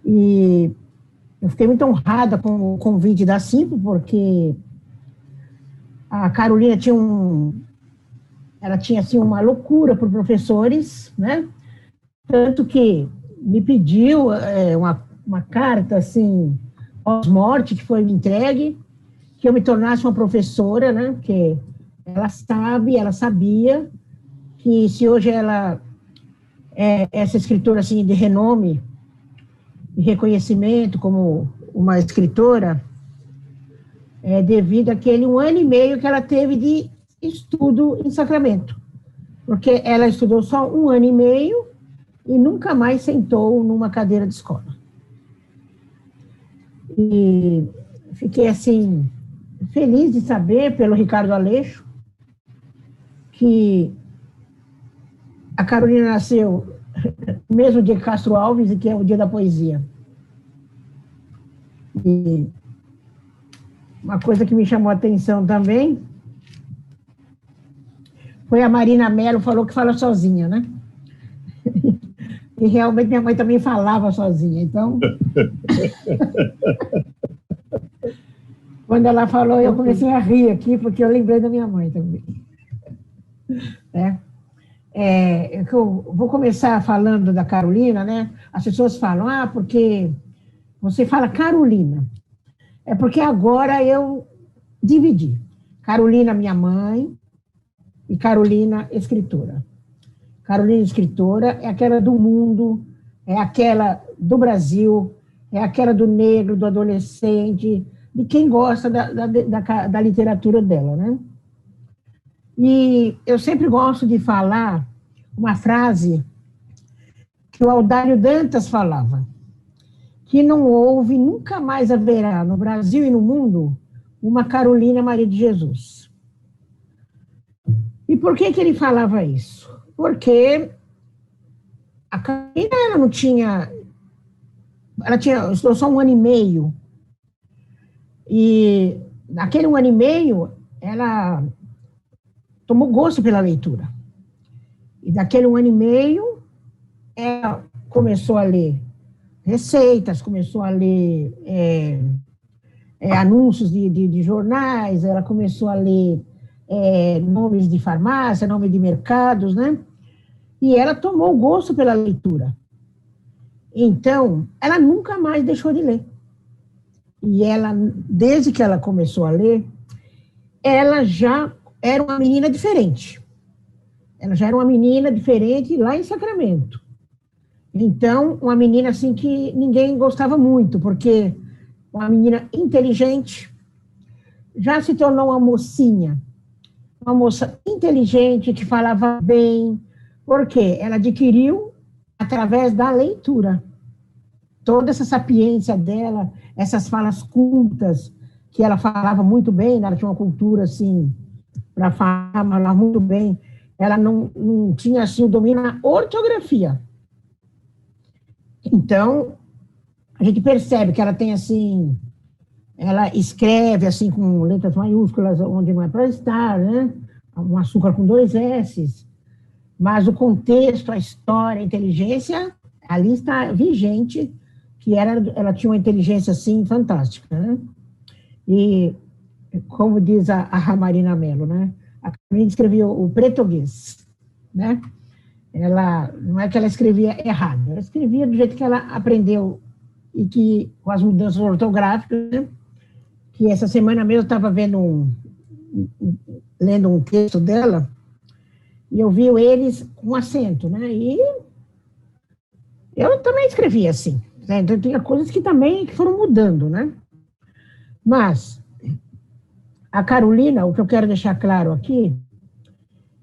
E eu fiquei muito honrada com o convite da Simpla, porque a Carolina tinha assim, uma loucura por professores, né? Tanto que me pediu uma carta, assim, pós-morte, que foi me entregue, que eu me tornasse uma professora, né? Porque ela sabia que se hoje ela é essa escritora, assim, de renome e reconhecimento como uma escritora, devido àquele 1 ano e meio que ela teve de estudo em Sacramento. Porque ela estudou só 1 ano e meio e nunca mais sentou numa cadeira de escola. E fiquei, assim, feliz de saber, pelo Ricardo Aleixo, que a Carolina nasceu no mesmo dia que Castro Alves, e que é o dia da poesia. E uma coisa que me chamou a atenção também foi a Marina Mello, falou que fala sozinha, né? E realmente minha mãe também falava sozinha, então... Quando ela falou, eu comecei a rir aqui, porque eu lembrei da minha mãe também. Eu vou começar falando da Carolina, né? As pessoas falam, porque você fala Carolina. É porque agora eu dividi. Carolina, minha mãe, e Carolina, escritora. Carolina, escritora, é aquela do mundo, é aquela do Brasil, é aquela do negro, do adolescente, de quem gosta da literatura dela, né? E eu sempre gosto de falar uma frase que o Aldário Dantas falava, que não houve, nunca mais haverá no Brasil e no mundo uma Carolina Maria de Jesus. E por que ele falava isso? Porque a Carolina, ela estudou só 1 ano e meio, e naquele 1 ano e meio, ela tomou gosto pela leitura. E daquele 1 ano e meio, ela começou a ler receitas, começou a ler anúncios de jornais, ela começou a ler nomes de farmácia, nome de mercados, né? E ela tomou gosto pela leitura. Então, ela nunca mais deixou de ler. E ela, desde que ela começou a ler, ela já era uma menina diferente. Ela já era uma menina diferente lá em Sacramento. Então, uma menina assim que ninguém gostava muito, porque uma menina inteligente, já se tornou uma mocinha, uma moça inteligente, que falava bem, porque ela adquiriu através da leitura. Toda essa sapiência dela, essas falas cultas, que ela falava muito bem, ela tinha uma cultura, assim, para falar muito bem, ela não tinha, assim, o domínio na ortografia. Então, a gente percebe que ela tem, assim, ela escreve, assim, com letras maiúsculas, onde não é para estar, né? Um açúcar com 2 S's, mas o contexto, a história, a inteligência, ali está vigente, que ela tinha uma inteligência, assim, fantástica, né? E, como diz a Marina Mello, né? A Carolina escrevia o português, né? Ela, não é que ela escrevia errado, ela escrevia do jeito que ela aprendeu, e que, com as mudanças ortográficas, né? Que essa semana mesmo eu estava lendo um texto dela, e eu vi eles com acento, né? E eu também escrevia assim, né? Então tinha coisas que também foram mudando, né? Mas a Carolina, o que eu quero deixar claro aqui,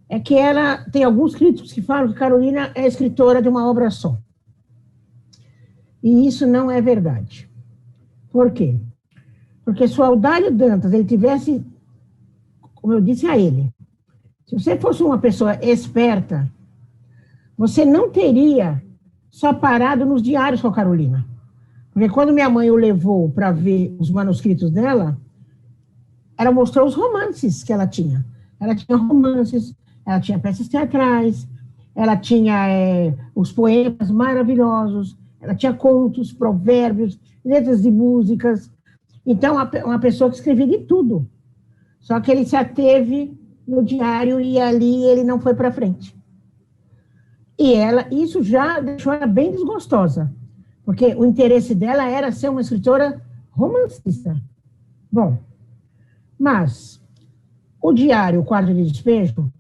é que ela tem alguns críticos que falam que Carolina é escritora de uma obra só. E isso não é verdade. Por quê? Porque se o Audálio Dantas, ele tivesse, como eu disse a ele, se você fosse uma pessoa esperta, você não teria só parado nos diários com a Carolina. Porque quando minha mãe o levou para ver os manuscritos dela, ela mostrou os romances que ela tinha. Ela tinha romances, ela tinha peças teatrais, ela tinha os poemas maravilhosos, ela tinha contos, provérbios, letras de músicas. Então, uma pessoa que escrevia de tudo. Só que ele se ateve no diário e ali ele não foi para frente. E isso já deixou ela bem desgostosa, porque o interesse dela era ser uma escritora romancista. Bom, mas o diário, o Quarto de Despejo,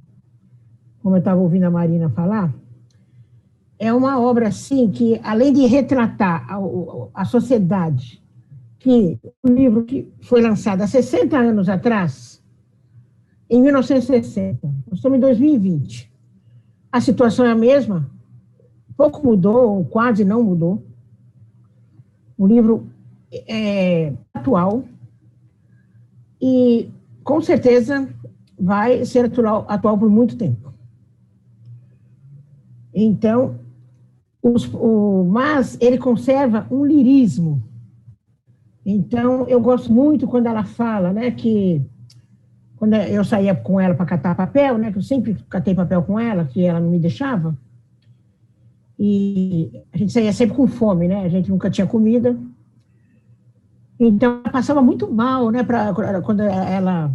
como eu estava ouvindo a Marina falar, é uma obra, assim, que, além de retratar a sociedade, que um livro que foi lançado há 60 anos atrás, em 1960, nós estamos em 2020, a situação é a mesma, pouco mudou, ou quase não mudou, o livro é atual, e, com certeza, vai ser atual por muito tempo. Então, mas ele conserva um lirismo. Então, eu gosto muito quando ela fala, né, que quando eu saía com ela para catar papel, né, que eu sempre catei papel com ela, que ela não me deixava, e a gente saía sempre com fome, né, a gente nunca tinha comida. Então, ela passava muito mal, né, quando a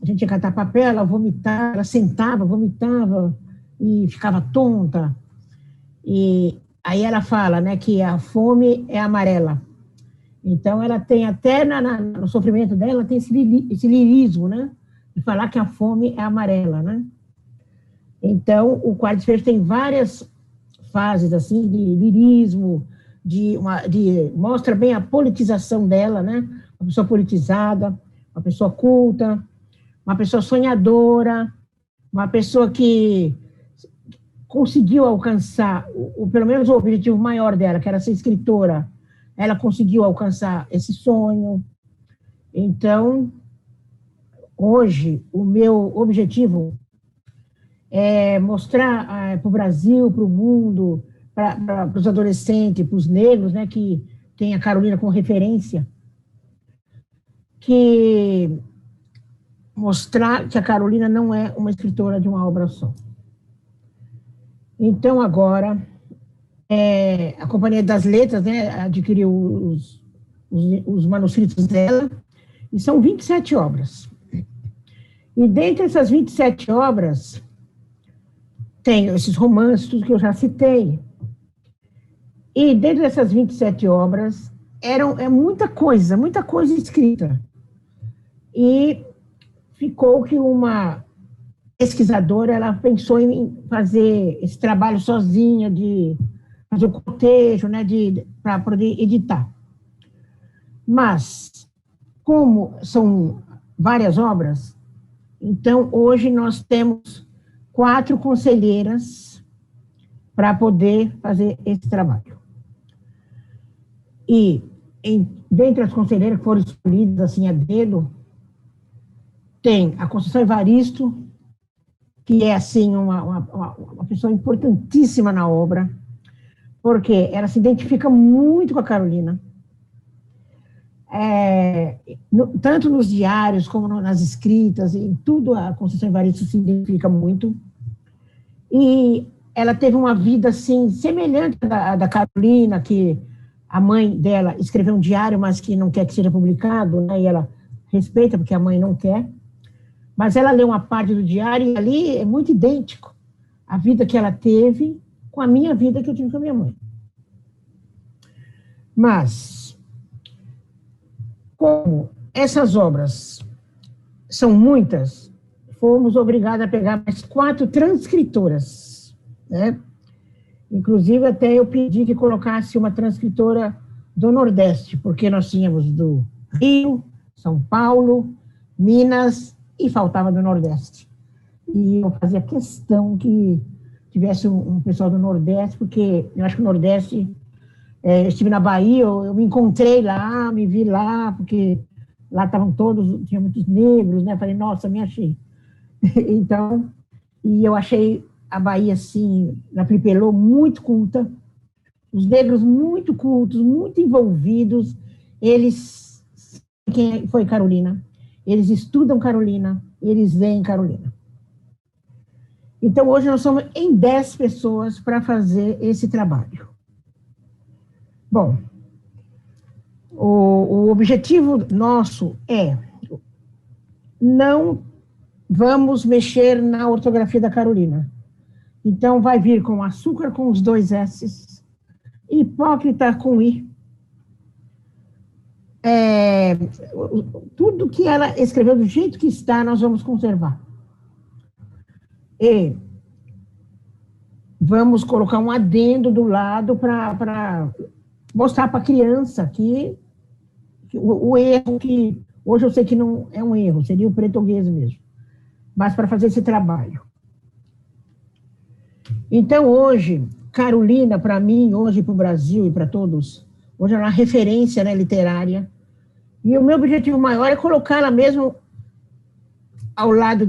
gente ia catar papel, ela vomitava, ela sentava, vomitava e ficava tonta. E aí ela fala, né, que a fome é amarela. Então, ela tem até no sofrimento dela, tem esse lirismo, né, de falar que a fome é amarela, né. Então, o Quarto Despejo tem várias fases, assim, de lirismo, mostra bem a politização dela, né, uma pessoa politizada, uma pessoa culta, uma pessoa sonhadora, uma pessoa que conseguiu alcançar, pelo menos o objetivo maior dela, que era ser escritora, ela conseguiu alcançar esse sonho. Então, hoje, o meu objetivo é mostrar para o Brasil, para o mundo, para os adolescentes, para os negros, né, que tem a Carolina como referência, que mostrar que a Carolina não é uma escritora de uma obra só. Então, agora, a Companhia das Letras, né, adquiriu os manuscritos dela, e são 27 obras. E dentre essas 27 obras, tem esses romances, tudo que eu já citei. E dentro dessas 27 obras, é muita coisa escrita. E ficou que uma pesquisadora, ela pensou em fazer esse trabalho sozinha, de fazer o cotejo, né, para poder editar. Mas, como são várias obras, então, hoje nós temos 4 conselheiras para poder fazer esse trabalho. E, dentre as conselheiras que foram escolhidas, assim, a dedo, tem a Conceição Evaristo, que é, assim, uma pessoa importantíssima na obra, porque ela se identifica muito com a Carolina, tanto nos diários, como nas escritas, em tudo a Conceição Evaristo se identifica muito, e ela teve uma vida, assim, semelhante à da Carolina, que a mãe dela escreveu um diário, mas que não quer que seja publicado, né, e ela respeita, porque a mãe não quer, mas ela lê uma parte do diário e ali é muito idêntico a vida que ela teve com a minha vida que eu tive com a minha mãe. Mas, como essas obras são muitas, fomos obrigados a pegar mais 4 transcritoras, né? Inclusive, até eu pedi que colocasse uma transcritora do Nordeste, porque nós tínhamos do Rio, São Paulo, Minas, e faltava do Nordeste. E eu fazia questão que tivesse um pessoal do Nordeste, porque eu acho que o Nordeste, eu estive na Bahia, eu me encontrei lá, me vi lá, porque lá estavam todos, tinha muitos negros, né? Falei, nossa, me achei. Então, e eu achei a Bahia, assim, na Pripelô, muito culta, os negros muito cultos, muito envolvidos, eles, quem foi Carolina, eles estudam Carolina, eles veem Carolina. Então, hoje nós somos em 10 pessoas para fazer esse trabalho. Bom, o objetivo nosso é não vamos mexer na ortografia da Carolina. Então, vai vir com açúcar com os 2 S's, hipócrita com I. Tudo que ela escreveu do jeito que está, nós vamos conservar. E vamos colocar um adendo do lado para mostrar para a criança que o erro que hoje eu sei que não é um erro, seria o português mesmo, mas para fazer esse trabalho. Então, hoje, Carolina, para mim, hoje para o Brasil e para todos, hoje é uma referência, né, literária, e o meu objetivo maior é colocá-la mesmo ao lado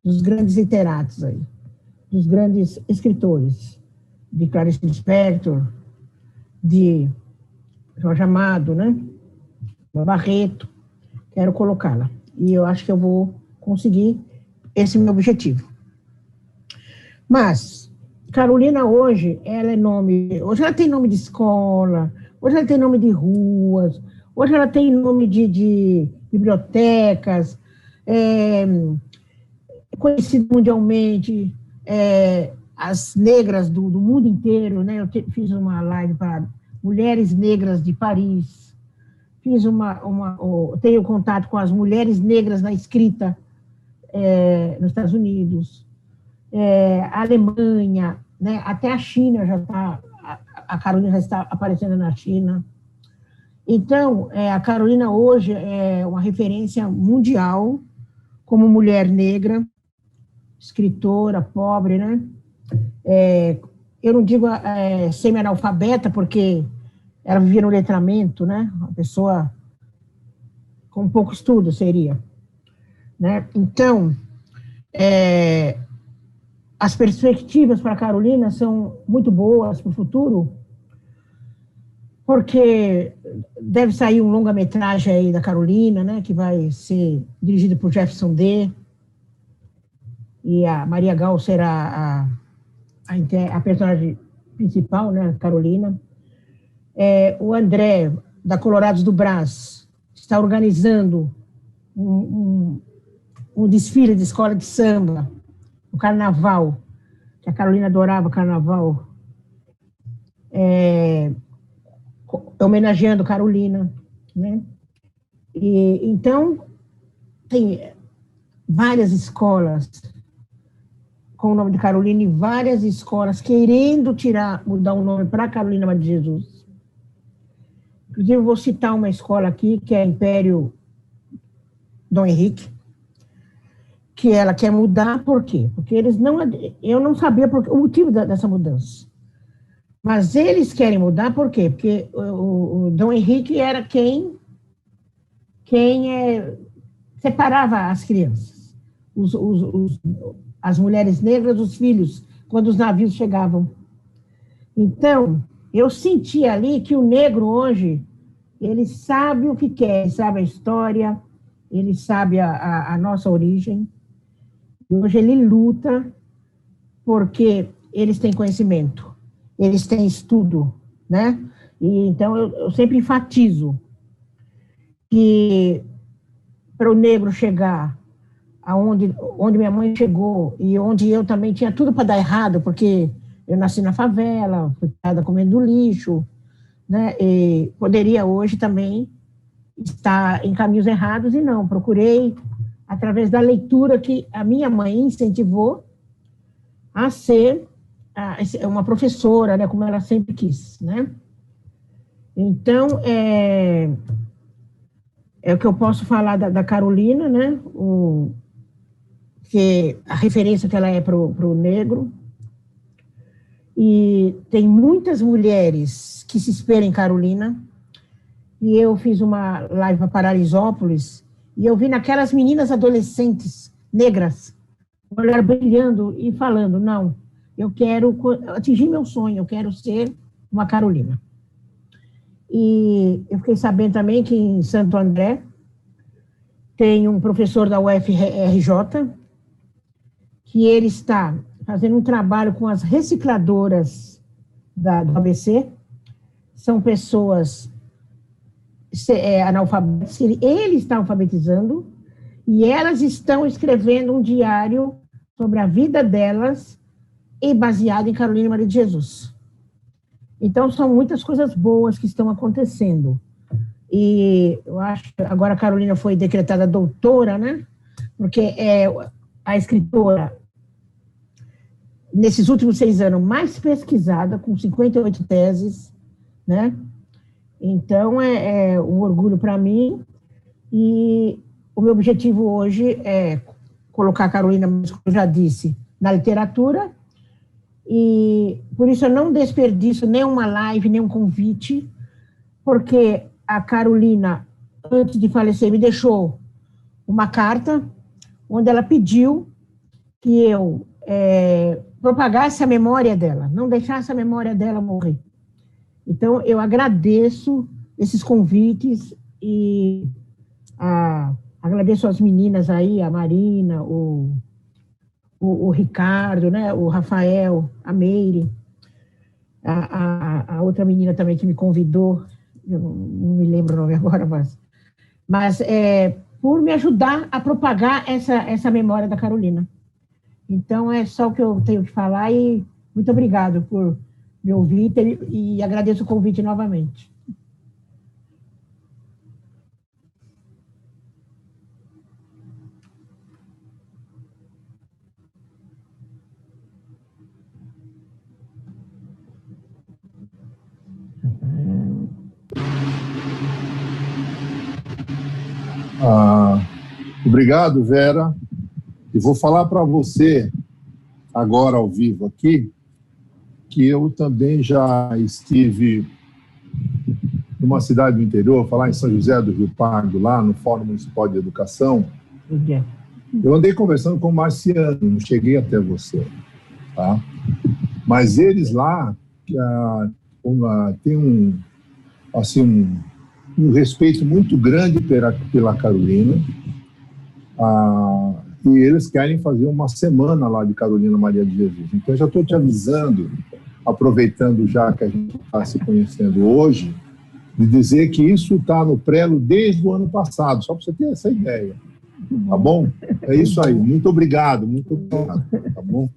dos grandes literatos aí, dos grandes escritores, de Clarice Lispector, de Jorge Amado, né? Barreto, quero colocá-la. E eu acho que eu vou conseguir esse meu objetivo. Mas, Carolina hoje, hoje ela tem nome de escola, hoje ela tem nome de ruas, hoje ela tem nome de bibliotecas, conhecida mundialmente, as negras do mundo inteiro, né? Eu fiz uma live para mulheres negras de Paris, tenho contato com as mulheres negras na escrita nos Estados Unidos, a Alemanha, né? Até a China já está, a Carolina já está aparecendo na China. Então, a Carolina hoje é uma referência mundial como mulher negra, escritora, pobre, né? Eu não digo semi-analfabeta, porque ela vivia no letramento, né? Uma pessoa com pouco estudo seria, né? Então, as perspectivas para a Carolina são muito boas para o futuro, porque deve sair um longa-metragem aí da Carolina, né? Que vai ser dirigido por Jefferson D. E a Maria Gal será a personagem principal, né, Carolina. O André, da Colorados do Brás, está organizando um desfile de escola de samba, o carnaval, que a Carolina adorava carnaval, homenageando Carolina, né? E, então, tem várias escolas com o nome de Carolina e várias escolas querendo mudar o nome para Carolina Maria de Jesus. Inclusive, eu vou citar uma escola aqui, que é Império Dom Henrique, que ela quer mudar, por quê? Porque eu não sabia o motivo dessa mudança. Mas eles querem mudar, por quê? Porque o Dom Henrique era quem separava as crianças, as mulheres negras dos filhos, quando os navios chegavam. Então, eu senti ali que o negro hoje, ele sabe o que quer, ele sabe a história, ele sabe a nossa origem. Hoje ele luta porque eles têm conhecimento, eles têm estudo, né? E, então, eu sempre enfatizo que para o negro chegar onde minha mãe chegou e onde eu também tinha tudo para dar errado, porque eu nasci na favela, fui criada comendo lixo, né? E poderia hoje também estar em caminhos errados, e não, procurei, através da leitura que a minha mãe incentivou a ser uma professora, né, como ela sempre quis, né? Então, é o que eu posso falar da Carolina, né? Que a referência que ela é para o negro. E tem muitas mulheres que se espelham em Carolina. e eu fiz uma live para Paraisópolis, e eu vi naquelas meninas adolescentes negras, o olhar brilhando e falando, não, eu quero atingir meu sonho, eu quero ser uma Carolina. E eu fiquei sabendo também que em Santo André tem um professor da UFRJ, que ele está fazendo um trabalho com as recicladoras do ABC, são pessoas analfabetas, ele está alfabetizando, e elas estão escrevendo um diário sobre a vida delas, e baseado em Carolina Maria de Jesus. Então, são muitas coisas boas que estão acontecendo. E eu acho que agora a Carolina foi decretada doutora, né? Porque é a escritora, nesses últimos 6 anos, mais pesquisada, com 58 teses, né? Então, é um orgulho para mim. E o meu objetivo hoje é colocar a Carolina, como eu já disse, na literatura. E por isso eu não desperdiço nem uma live, nem um convite, porque a Carolina, antes de falecer, me deixou uma carta onde ela pediu que eu propagasse a memória dela, não deixasse a memória dela morrer. Então, eu agradeço esses convites e agradeço as meninas aí, a Marina, o Ricardo, né, o Rafael, a Meire, a outra menina também que me convidou, eu não me lembro o nome agora, mas por me ajudar a propagar essa memória da Carolina. Então, é só o que eu tenho que falar e muito obrigado por me ouvir e agradeço o convite novamente. Obrigado, Vera. E vou falar para você, agora ao vivo aqui, que eu também já estive numa cidade do interior, falar em São José do Rio Pardo, lá no Fórum Municipal de Educação. Eu andei conversando com o Marciano, não cheguei até você, tá? Mas eles lá têm um respeito muito grande pela Carolina, e eles querem fazer uma semana lá de Carolina Maria de Jesus. Então, eu já estou te avisando, aproveitando já que a gente está se conhecendo hoje, de dizer que isso está no prelo desde o ano passado, só para você ter essa ideia. Tá bom? É isso aí. Muito obrigado, tá bom?